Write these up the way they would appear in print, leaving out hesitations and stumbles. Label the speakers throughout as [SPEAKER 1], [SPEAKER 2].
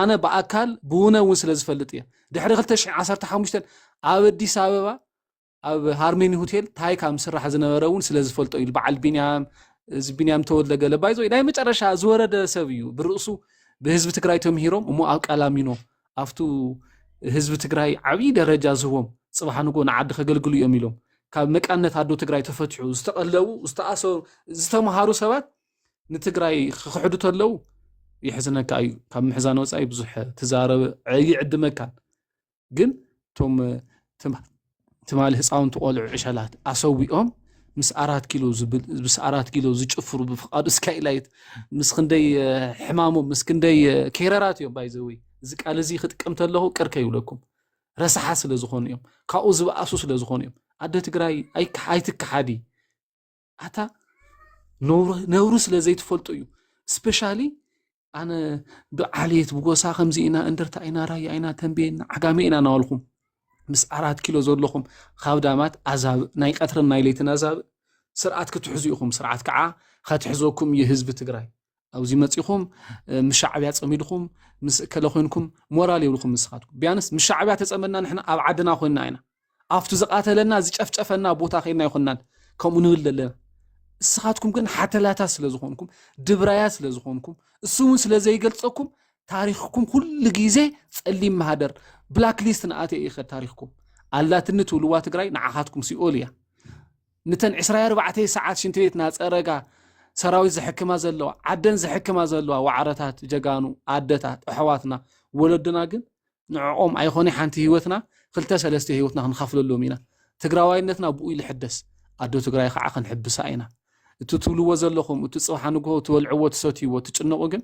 [SPEAKER 1] أنا بأكل بونا وسلز فلتيا دحري خلت 2015 أودي سببا أب هارميني هوتيل تاي كام سرح زنبرون سلز فلتو البعل بنيام تود لقى بايزو إلى متعرش زورد سبيو برؤسو بحزب تግራይ ተምሂሮም እሞ ኣብ ቃላሚኖ ኣፍቱ ህዝቢ ትግራይ ዓብይ ደረጃ ዝህቦም ጽባሕ ንጎ ንዓዲ ከገልግሉ እዮም ኢሎም ካብ መቃነት ኣዶ ትግራይ ተፈትሑ ዝተቀለቡ ዝተኣሰሩ ዝተማሃሩ ሰባት ንትግራይ ክሕዱ ተለው ይሕዝነካ እዩ ካብ ምሕዛን ወጻኢ ብዙሕ ተዛረበ ይዕድመካ ግን ቶም ትማል ህፃውንቲ ቆልዑ ዕሸላት ኣሰዊኦም مس 4 كيلو بس 4 كيلو زيشفروا بفقاد سكايلايت مس خندي حمامو مس كندي كيرارات يوم بايزوي زك على زي خدكم تلهو كركيو لكم رسحة سلا زخون يوم كأوز بأسوس سلا زخون يوم عدت جراي أي حياتك حادي حتى نورس لزيت فلتو يوم سبيشالي أنا بعليت بقوسا خمزينا اندرت عينا راي عينا تنبين عقامينا نالكم مس 4 كيلو زولكم خاودامات عذاب ناي قطر ناي ليتن عذاب سرعت كتحزيكم سرعت كعا خاتحزوكم يهزب تግራይ اوزي مصيكم مشعبيا صميدكم مس كلخونكم مورال يبلكم مسخاتكم بيانس مشعبيا تصمنا نحنا اب عدنا خوينا اينا افتو زقاتلنا زጨፍጨፈና ቦታ ኸይና ይኹናን ከምኡ ንብለለ እስኻትኩም ግን ሓተላታ ስለዝኾንኩም ድብራያ ስለዝኾንኩም እሱውን ስለዘይገልጸኩም ታሪኽኩም ኩሉ ግዜ ጸሊም ማህደር بلاك ليست نأتي إخر تاريخكم الله تنتو لوا تقرأي نعهاتكم سيوليا نتن 24 ساعات شنتيت ناس أرجع سراوي زحك ما زلوا عدن زحك ما زلوا وعرتات جانو عدتات أحواتنا ولدنا جن نعوم أيخوني حنتي هيوتنا خلت سلستي هيوتنا هنخاف للومينا تقرأوينتنا بقول لحدث عدو تقرأي خاخ نحب ساينا تتولوا زلهم وتصوح عنكوا تولعوا تسوتي وتجنوا جن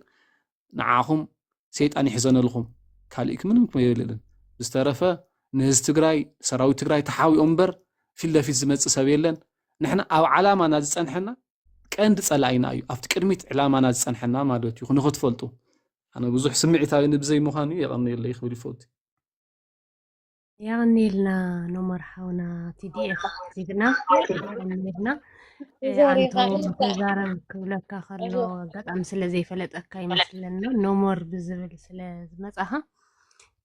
[SPEAKER 1] نعاهم سيد أني حزن لهم كاليك منهم ما يللن استرفا نهز تግራይ سراوي تግራይ تحاوي أمبر في الله في الزمن سبيلن نحن أو علامة نازل سنحنا كأند صلاينا أيو أفت كلمة علامة نازل سنحنا ما دوت يخون خد فلتو أنا بزح سمعت هاي نبزي مخاني يغني اللي يخبري فوت
[SPEAKER 2] يعني لنا نمر حونا TDF زيدنا عندنا أنتو تزارن كلك خلو قد أمثلة زي فلت أكاي مثلنا نمر بزبل سلاز مسأها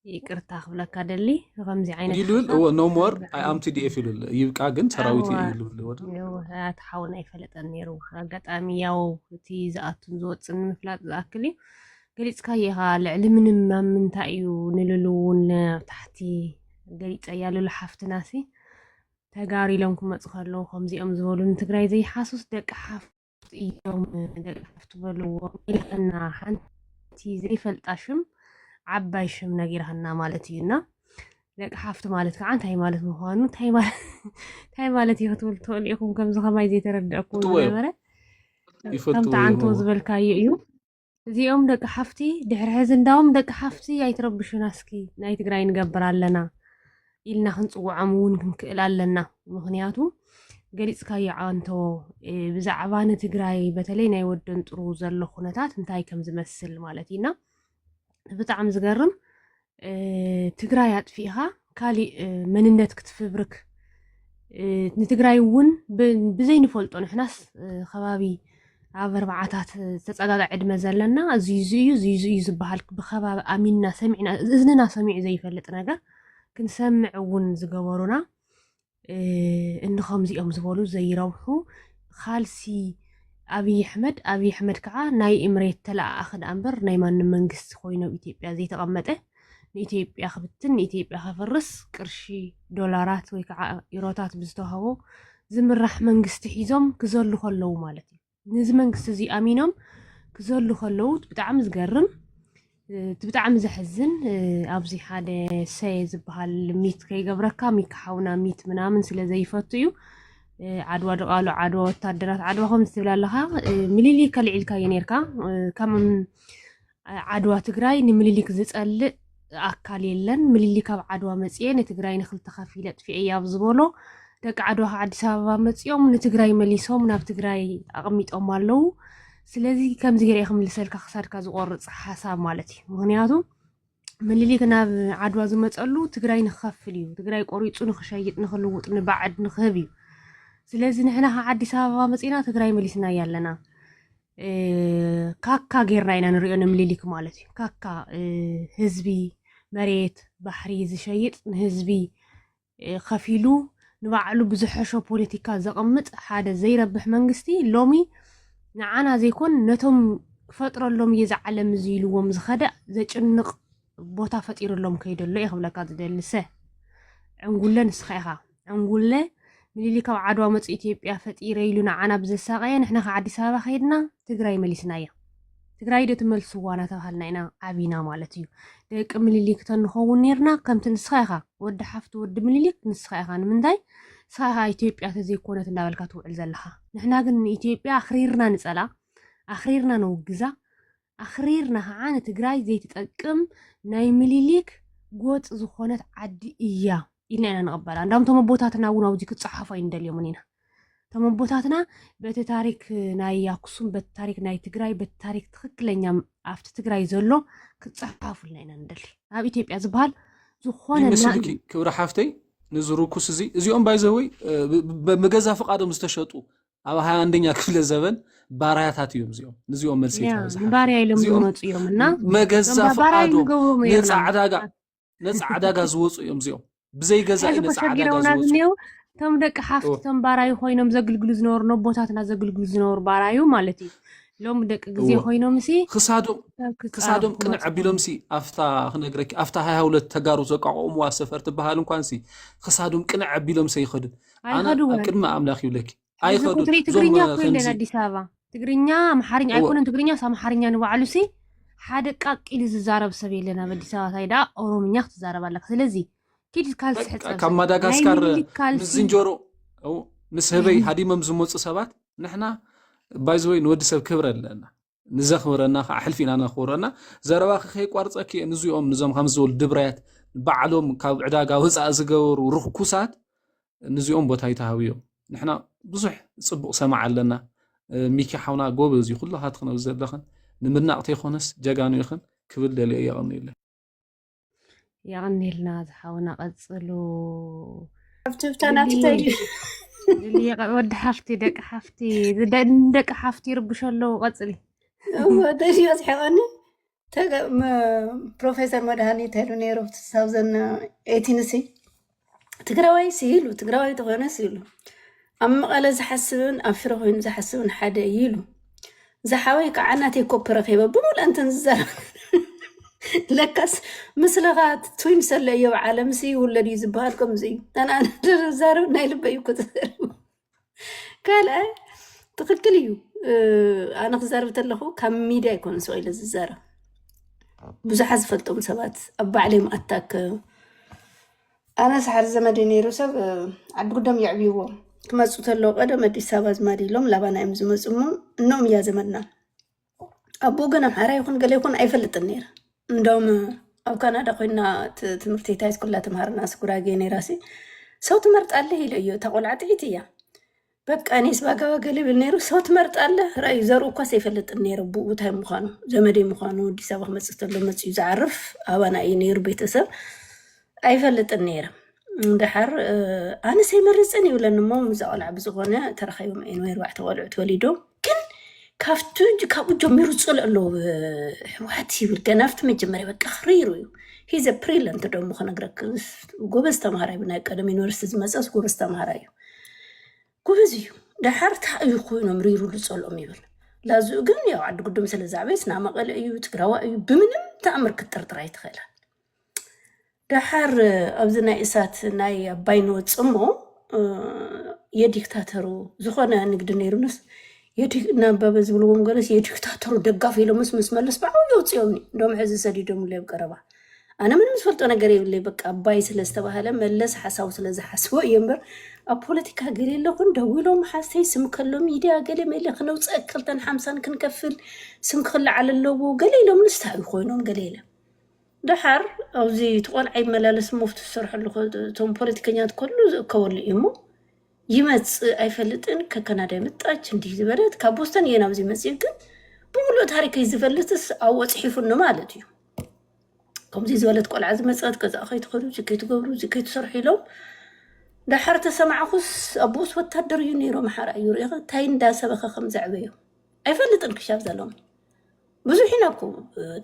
[SPEAKER 2] يقرتا خبلك دلي رمزي عينك
[SPEAKER 1] يلول هو نو مور اي ام تي دي اف يلول يبقى ግን ሰራዊት يلول ወደ
[SPEAKER 2] ነው ታውና ይፈለጠን ነሩ አጋጣሚ ያው እቲ ዘአቱን ዝወፅን ምፍላጥ ዝአክሊ ገሊጽካ ይሃ ልዕሊ ምንም ማምንታዩ ንልሉን ታሕቲ ገሊጽ ያለሉ ሓፍትናሲ ተጋሪ ለምኩም መጽኸሎ ከምዚኦም ዝበሉን ትግራይ ዘይሓሱስ ደቂ ሓፍት እዮም ደቂ ሓፍት በልዎ ኢልና ሓንቲ ዘይፈልጣሽም عباي شم نجيرهنا مالتينا لك حافت مالتك عن تاي مالت مخانو تاي مالتي تقول يكون كم زخم ما يزيد تردعكم ولا كم تعنتو زبالكاي يو زي يوم دك حفتي دحر حزن داوم دك حفتي يتربشو ناسكي ناي تقراي نقبر لنا إلنا خنصو عمون كنكئل لنا مغنياتو قليت كاي عانتو بزعبان تقراي بتلينا يودن طرو زلو خنتات انتاي كم زمسل مالتينا بتعم زقرم تقرايات فيها كالي مننت كتفبرك نتقراي ون بزين فولتو نحناس خبابي عبر بعاتات تتصقاق عد مزلنا زيزو زبحالك بخباب اميننا سمعنا اذننا سمع زي فلت نجا كنسمع ون زقبرونا انهم زي امزبولو زي روحو خالسي أبي أحمد كعا ناي إمريت تلا أخذ أمبر ناي ما نمنجس خوينا إثيوبيا زي تقمته إثيوبيا خبتن إثيوبيا خفرس كرشي دولارات ويكعا إيروتات بزتوهو زمر راح منجس تحيزهم كزولو خلو مالتي نزم منجس زي أمينهم كزولو خلو بتعم زقرم بتعم زحزن أبزي حدا سايز بهالميت كي قبركا ميكحونا ميت منامن سلا زي فتيو عدوى قالوا عدوى تادرات عدوى هم استبلالها مليلي كالعيلكا ينيركا كم عدوى تقراي نمليليك زتقل أكال يلن مليلي كاب عدوى مسيين تقراي نخل تخافيلت في أياب زبولو دك عدوى عدي سابا مسيوم نتقراي مليسوم ناب تقراي أغميت أمالو سلازي كم زيري أخم لسالك خساركا زغورت حساب مالتي مغنياتو مليلي كناب عدوى زمتقلو تقراي نخافليو تقراي قريتو نخشايت نخلوط نبعد نخهبيو سلازي نحنا عدي سابا مسينا تقراي مليسنا يالنا ካካ ጌርና ኢና ንሪኦ ንምልሊክ ማለት እዩ ካካ ህዝቢ መሬት ባሕሪ ዝሸይጥ ንህዝቢ ከፊሉ ንባዕሉ ብዝሐሾ ፖለቲካ ዘቐምጥ ሓደ ዘይረብሕ መንግስቲ ሎሚ ንዓና ዘይኮን ነቶም ክፈጥረሎም እየ ዝዓለም እዚ ኢልዎም ዝኸደእ ዘጭንቕ ቦታ ፈጢሩሎም ከይደሎ ይኽብለካ ዝደልሰ ዕንጉለ ንስኻ ኢኻ ዕንጉለ ምኒልክ ኣብ ዓድዋ መፅኡ ኢትዮጵያ ፈጢረ ኢሉ ንዓና ብዘሳቀየ ንሕና ካብ ኣዲስ ኣበባ ከይድና ትግራይ መሊስና እያ ትግራይ ዶ ትመልስዋ እናተባሃልና ኢና ዓቢና ማለት እዩ ደቂ ምኒልክ ተንኸውን ነርና ከምቲ ንስኻ ኢኻ ወዲ ሓፍቲ ወዲ ምኒልክ ንስኻ ኢኻ ንምንታይ ንስኻ ኢኻ ኢትዮጵያ ተዘይኮነት እንዳበልካ ትውዕል ዘለኻ ንሕና ግን ንኢትዮጵያ ኣኽሪርና ንፀላ ኣኽሪርና ነውግዛ ኣኽሪርና ከዓ ንትግራይ ዘይትጠቅም ናይ ምኒልክ ጎፅ ዝኾነት ዓዲ እያ ኢልና ኢና ንቕበላ እንዳም ቶም ኣቦታትና እውን ኣብዚ ክፀሓፉ ኣይንደልዮምን ኢና ቶም ኣቦታትና በቲ ታሪክ ናይ ኣክሱም በቲ ታሪክ ናይ ትግራይ በቲ ታሪክ ትክክለኛ ኣብቲ ትግራይ ዘሎ ክፀሓፉልና ኢና ንደሊ ኣብ ኢትዮጵያ ዝበሃል ዝኾነ
[SPEAKER 1] ይመስልኪ ክብሪ ሓፍተይ ንዝርኩስ እዚኦም ባይዘወይ መገዛ ፈቃዶም ዝተሸጡ ኣብ 21ኛ ክፍለ ዘበን ባርያታት እዮም እዚኦም ንዚኦም መልሲ
[SPEAKER 2] ባርያ ኢሎም ዝመፁ እዮም እና
[SPEAKER 1] መገዛ ፈቃዶም ነፃ ዕዳጋ ዝወፁ እዮም እዚኦም ብዘይ ገዛ ነፃ ዕዳጋ ዝወፁ ቶም ደቂ ሓፍቲ ቶም ባራዩ ኮይኖም ዘገልግሉ ዝነበሩ ነቦታትና ዘገልግሉ ዝነበሩ ባራዩ ማለት እዩ ሎም ደቂ ግዜ ኮይኖም ሲ ክሳዶም ቅንዕ ኣቢሎም ሲ ኣፍታ ክነግረኪ ኣፍታ 22 ተጋሩ ዘቋቁምዋ ሰፈር ትበሃል እንኳን ሲ ክሳዶም ቅንዕ ኣቢሎም ሰይኸድን ኣነ ቅድመ ኣምላኽ ይብለኪ ኣይኸዱን
[SPEAKER 2] ትግርኛ ኮይለን ኣዲስ ኣበባ ትግርኛ ኣምሓርኛ ኣይኮነን ትግርኛ ኣምሓርኛ ንባዕሉ ሲ ሓደ ቃቂል ዝዛረብ ሰብ የለን ኣብ ኣዲስ ኣበባ ታይዳ ኦሮምኛ ክትዛረብ ኣለካ ስለዚ
[SPEAKER 1] ካብ ማዳጋስካር ምስ ዝንጀሮ ምስ ህበይ ሃዲሞም ዝመፁ ሰባት ንሕና ባይዘወይ ንወዲ ሰብ ክብረ ኣለና ንዘኽብረና ከዓ ሕልፊና ነኽብረና ዘረባ ከይቋርፀኪ ንዚኦም ንዞም ከም ዝበሉ ድብራያት ባዕሎም ካብ ዕዳጋ ወፃእ ዝገበሩ ርኩሳት ንዚኦም ቦታ ይተሃብዮም ንሕና ብዙሕ ፅቡቕ ሰማዕ ኣለና ሚኪ ሓውና ጎበዝ እዩ ኩሉ ሃትክነብ ዘለኽን ንምድናቕተ ይኾነስ ጀጋኑ ይኽን ክብል ደልዮ የቐኒለ
[SPEAKER 2] يغني لنا زحونا قصلو
[SPEAKER 3] حفتفتنا تتايدي
[SPEAKER 2] اللي ود حفتي دق حفتي ربشلو قصلي
[SPEAKER 3] وداشي أصحابني تاع بروفيسور مدهاني تهلو نيرو 2018 سي تقراوي سيلو تقراوي تغنى سيلو أما قال زحسبن أفرغين زحسبن حدا يلو زحاوي كعناتي كوبرا خيبة بمول أنت نزل لكس مثلغات توين سلا يو عالم سي ولا دي زبالكم زي انا زارو نايل بيو كتزارو قال تقلقليو انا زاربت له كم ميديا يكون سؤال الزارة بزح زفلتهم سبات ابا عليهم اتاك انا سحر زمدني رسب عد قدام يعبيو كما صوت له قدم ادي ساباز ماري لهم لابانا يمزمصمو انهم يا زمدنا ابو غنا حرا يكون قال يكون ايفلط النير እንደውም ኣብ ካናዳ ኮይና ትምህርቲ ታይስ ኩላ ተማሃርና ስኩራጌ ነራሲ ሰው ትመርጣለህ ይለዩ ተቆልዓ ጥቂት እያ በቃ እኔስ ባጋባ ገለብ ነሩ ሰው ትመርጣለህ ራይ ዘሩ እኮ ሰይፈልጥ ነሩ ቡኡታይ ምዃኑ ዘመደይ ምዃኑ አዲስ አበባ መጽተሎ መጽዩ ዝዓርፍ አባና ነሩ ቤተሰብ ኣይፈልጥ ነሩ እንደሐር ኣነ ሰይመርጽን ይብለንሞ ምዛቆልዓ ብዝኾነ ተረኸዩም ኤንወይ 4 ቆልዑ ተወሊዶ ግን كافتو كابو جميرو صلو حواتي بالكنافت مجمري بقى خريرو هيز ا بريلنت دوم خنغرك غوبس تمهراي بنا قدم يونيفرسيتي مصاص غوبس تمهراي غوبزيو دحر تايو خوينو مريرو لصلو ميبل لازو ግን ያው عد قدم ስለዛቤስ ናመቀለ እዩ ትግራዋ እዩ በምንም ተአምር ከተርጥራይ ተኸላ دحر ኣብዝና ኢሳት ናይ አባይኖ ጽሞ የዲክታተሩ ዝኾነ ንግድ ነይሩንስ يدينا بابز بلوم قالس يديكتاتور دقاف يلو مس ملس بعو يوصيوني دوم عز سديدوم اللي بقربا انا من مسفلطو نغري اللي بقى اباي سلاستبهله ملس حساو سلاز حسو يمبر ابوليتيكا غري لكن دويلو محاسي سم كلو ميديا غلي ميل خنو صقلتن 50 كنكفل سم خل على اللو غليلو منستاي خوينوم غليله دحر اوزي تقول عيب ملالس مفت السرح اللي توم بوليتيكانيات كله كول يمو يمت አይፈልጥን ከካናዳ መጣች እንዲህ ዝበለት ከቦስተን የናብዚ መጽይቅ ብሙሉ ታሪክ ይዝፈልጥስ አወጽሒፉን ማለት እዩ ከምዚ ዝበለት ቆልዓ ዝመጻት ከዛ አኸይ ትኸዱ ዝከይት ገብሩ ዝከይት ሰርሕ ኢሎም دحر تسمعخس أبوس وتدر ينيرو محرا يوريخ تاين دا سبخ خمس عبيو ኣይፈልጥን ክሻብ ዘለዎም ብዙሕ ኢና እኮ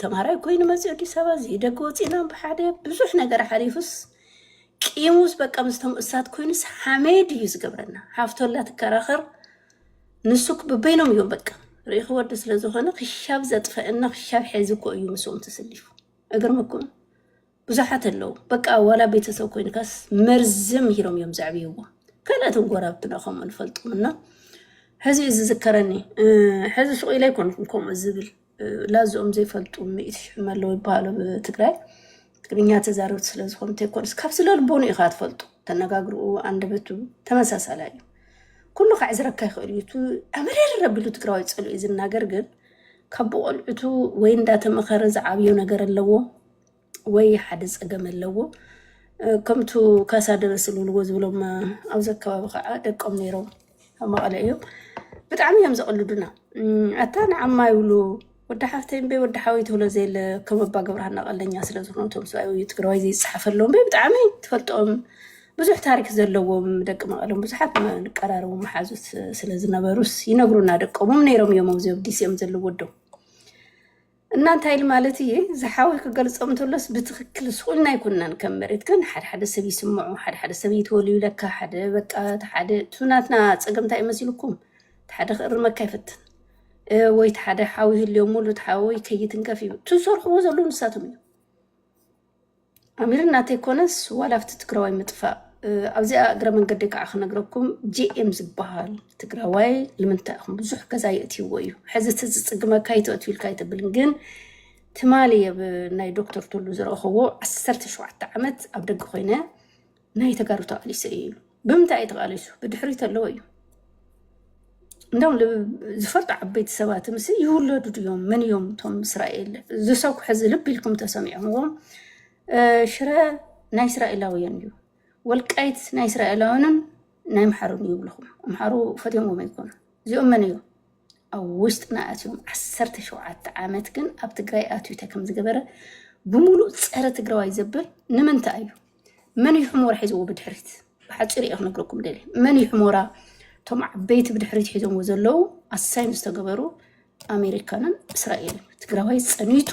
[SPEAKER 3] ተምሃራይ ኮይኑ መፅኡ ኣዲስ ኣበባ እዚ ደገ ወፂና ብሓደ ብዙሕ ነገር ሓሊፉስ ቂሙስ በቃ ምስቶም እሳት ኮይኑስ ሓሜድ እዩ ዝገብረና ሓፍቶላ ትከራኸር ንሱክ ብበይኖም እዮም በቃ ርኢኹ ወዲ ስለ ዝኾነ ክሻብ ዘጥፈአና ክሻብ ሒዙ እኮ እዩ ምስኦም ተሰሊፉ እግርምኩም ብዙሓት ኣለው በቃ ዋላ ቤተሰብ ኮይንካስ መርዝም ሂሮም እዮም ዘዕብይዎ ካልኣቶም ጎራብትና ከምኡ ንፈልጦምና ሕዚ ዝዝከረኒ ሕዚ ሱቕ ኢለ ኣይኮንኩም ከምኡ ዝብል ላዝኦም ዘይፈልጡ 100,000 ኣለዉ ይበሃሉ ብትግራይ ትግርኛ ተዛረብቲ ስለ ዝኾኑ እንተይኮንስ ካብ ስለልቦኑ ኢኻ ትፈልጡ ተነጋግርኡ አንደበቱ ተመሳሳሊ እዩ ኩሉ ክዕዝረካ ይኽእል እዩ ኣመረር ረቢሉ ትግራዋይ ፀልኡ እዩ ዝናገር ግን ካብ ቆልዑቱ ወይ እንዳተመኸረ ዝዓብዮ ነገር ኣለዎ ወይ ሓደ ፀገም ኣለዎ ከምቱ ካሳ ደረስ ዝብልዎ ዝብሎም ኣብዚ ከባቢ ከዓ ደቆም ነይሮም ኣብ መቐለ እዮም ብጣዕሚ እዮም ዘቕልዱና ኣታ ንዓማ ይብሉ ወዲ ሓፍተይን በይ ወዲ ሓወይት ብሎ ዘየለ ከም ኣባ ገብረሃና ቀለኛ ስለ ዝኾኑ እቶም ሰብኣዊ ትግራዋይ ዘይፅሓፈሎም በይ ብጣዕሚ ትፈልጦም ብዙሕ ታሪክ ዘለዎም ደቂ መቐሎም ብዙሓት ንቀራረቡ መሓዙት ስለ ዝነበሩስ ይነግሩና ደቆሞም ነይሮም እዮም ኣብዚ ኣብዲስ እዮም ዘለዎ ዶ እናንተ ኢል ማለት እየ ዝሓወይ ክገልፆም እንተሎስ ብትክክል ስቁልና ኣይኮንናን ከም መሬት ግን ሓደ ሰብ ይስምዑ ሓደ ሰብ ይትወልዩ ለካ ሓደ በቃ ሓደ ቱናትና ፀገምታይ ይመስልኩም ሓደ ክእርመካ ይፈትን ወይ ሓደ ሓዊ ህልዮም ሙሉ ተሓዊ ከይትንከፍ እዩ ትሰርሕዎ ዘሎ ንሳቶም እዩ ኣሚርና ተይኮነስ ዋላፍቲ ትግራዋይ ምጥፋእ ኣብዚ እግረ መንገዲ ከዓ ክነግረኩም ጂኤም ዝበሃል ትግራዋይ ልምንታይ ኢኹም ብዙሕ ገዛ የእትይዎ እዩ ሕዚ ትፅግመካ ይተእትዩ ኢልካ ኣይተብልን ግን ትማሊ ናይ ዶክተር ቱሉ ዝረኸቦ 17 ዓመት ኣብ ደገ ኮይነ ናይ ተጋሩ ተቃሊሰ እዩ ኢሉ ብምንታይ ተቃሊሱ ብድሕሪት ኣለዎ እዩ እንደውም ዝፈልጡ ዓበይቲ ሰባት ምስ ይውለዱ ድዮም መን እዮም ቶም እስራኤል ዝሰኩ ሕዚ ልብ ኢልኩም ተሰሚዖምዎም ሽረ ናይ እስራኤላውያን እዩ ወልቃይት ናይ እስራኤላውያንን ናይ ምሓሩን ይብልኹም ምሓሩ ፈትዮምዎም ኣይኮኑ እዚኦም መን እዮም ኣብ ውሽጥና ኣትዮም 17 ዓመት ግን ኣብ ትግራይ ኣትዩታ ከም ዝገበረ ብሙሉእ ፀረ ትግራዋይ ዘብል ንምንታይ እዩ መን እዩ ሕሞራ ሒዝዎ ብድሕሪት ብሓፂር እየ ክነግረኩም ደልየ መን እዩ ሕሞራ ቶም ዓበይቲ ብድሕሪት ሒዞምዎ ዘለዉ ኣሳይን ዝተገበሩ ኣሜሪካንን እስራኤልን ትግራዋይ ፀኒቱ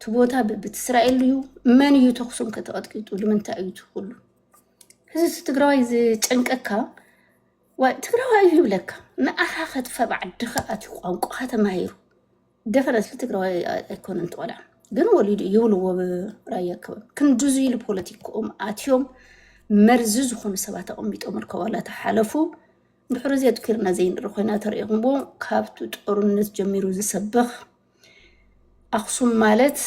[SPEAKER 3] ትቦታ ብብት እስራኤል እዩ መን እዩ ተኽሶም ከተቐጥቂጡ ንምንታይ እዩ ትኩሉ ሕዚ ትግራዋይ ዝጨንቀካ ትግራዋይ እዩ ይብለካ ንኣኻ ከጥፈ ባዕድኻ ኣትዩ ቋንቋኻ ተማሂሩ ደፈነስሊ ትግራዋይ ኣይኮነን ትቆልዓ ግን ወሊዱ ይብልዎ ብራያ ከባቢ ክንድዙ ኢሉ ፖለቲክኦም ኣትዮም መርዚ ዝኾኑ ሰባት ኣቐሚጦም ርከባላ ተሓለፉ ድሕሪ እዚ ኣትኪርና ዘይንርኢ ኮይና ተሪኢኹምዎ ካብቲ ጦርነት ጀሚሩ ዝሰብኽ ኣክሱም ማለት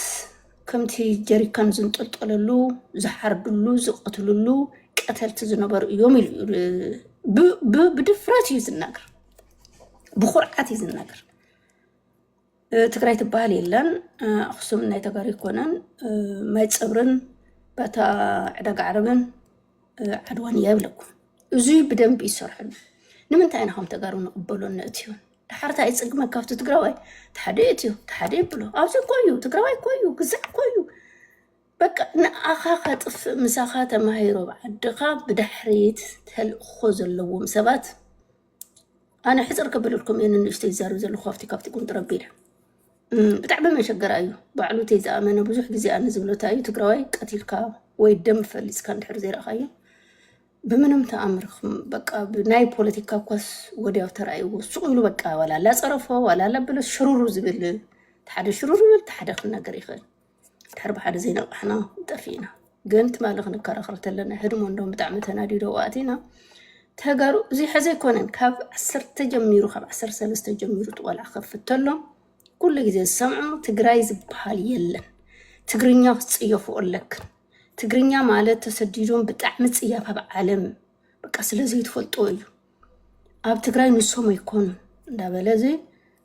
[SPEAKER 3] ከምቲ ጀሪካን ዝንጠልጠለሉ ዝሓርድሉ ዝቀትልሉ ቀተልቲ ዝነበሩ እዮም ኢሉ ብድፍረት እዩ ዝናገር ብኩርዓት እዩ ዝናገር ትግራይ ትበሃል የለን ኣክሱም ናይ ተጋሩ ይኮነን ማይ ፀብርን ባታ ዕዳጋ ዓረብን ዓድዋን እያ ይብለኩም እዙይ ብደንብ ይሰርሐሉ ንምንታይ ኢና ከም ተጋሩ ንቕበሎ ንእትዩን ድሓርታ ይፅግመ ካብቲ ትግራዋይ ተሓደ እትዩ ተሓደ ይብሎ ኣብዚ ኮዩ ትግራዋይ ኮዩ ግዛዕ ኮዩ በቃ ንኣኻ ከጥፍእ ምሳኻ ተማሂሮ ብዓድኻ ብድሕሪት ተልእኾ ዘለዎም ሰባት ኣነ ሕፅር ከብልልኩም እየ ንእሽተይ ይዛረብ ዘለኹ ካብቲ ቁንጥ ረቢለ ብጣዕሚ መሸገራ እዩ ባዕሉ ተይዝኣመነ ብዙሕ ግዜ ኣነ ዝብሎታ እዩ ትግራዋይ ቀቲልካ ወይ ደም ፈሊፅካ እንድሕር ዘይረእኻዮ ብምንም ተኣምርኩም በቃ ብናይ ፖለቲካ ኳስ ወዲያው ተራእይዎ ሱቕ ኢሉ በቃ ዋላላ ፀረፎ ዋላላ ብሎ ሽሩሩ ዝብል ተሓደ ሽሩሩ ዝብል ተሓደ ክናገር ይኽእል ድሕሪ ብሓደ ዘይነቕሕና ጠፊእና ግን ትማሊ ክንከራኸር ተለና ሕድሞ እንደም ብጣዕሚ ተናዲዶ ዋእቲና ተጋሩ እዚ ሕዚ ኣይኮነን ካብ 10 ጀሚሩ ካብ 13 ጀሚሩ ትቆልዓ ከፍት ተሎ ኩሉ ግዜ ዝሰምዑ ትግራይ ዝበሃል የለን ትግርኛ ክፅየፉ ኣለክን ትግርኛ ማለት ተሰዲዶም ብጣዕሚ ፅያፍ ኣብ ዓለም በቃ ስለዚ ትፈልጦ እዩ ኣብ ትግራይ ንሶም ኣይኮኑ እንዳበለ እዚ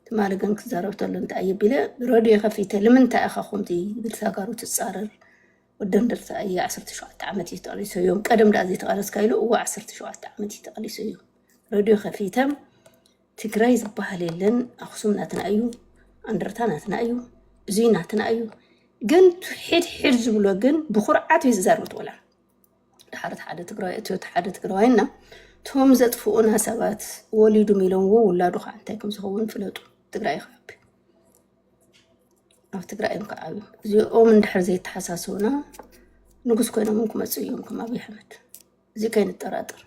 [SPEAKER 3] ትማሊ ግን ክዛረብ ተሎ እንታይ የቢለ ሬድዮ ከፊተ ንምንታይ ኢኻ ከምቲ ብተጋሩ ትፃረር ወደን ደርታ እያ 17 ዓመት ይተቃሊሶ እዮም ቀደም ዳዚ ተቃለስካ ኢሉ እዋ 17 ዓመት ይተቃሊሶ እዮም ሬድዮ ከፊተ ትግራይ ዝበሃል የለን ኣክሱም ናትና እዩ አንደርታ ናትና እዩ እዙይ ናትና እዩ ግን ሕድ ዝብሎ ግን ብኩርዓት እዩ ዝዛረብ ወላ ድሓርት ሓደ ትግራዋይ እትዮ ሓደ ትግራዋይና ቶም ዘጥፍኡና ሰባት ወሊዱ ሚሎምዎ ውላዱ ከዓ እንታይ ከም ዝኸውን ፍለጡ ትግራይ ይኸቢ ኣብ ትግራይ ከዓቢ እዚኦም እንድሕር ዘይተሓሳስቡና ንጉስ ኮይኖም ክመፁ እዮም ከም ኣብይ ኣሕመድ እዚ ከይንጠራጠር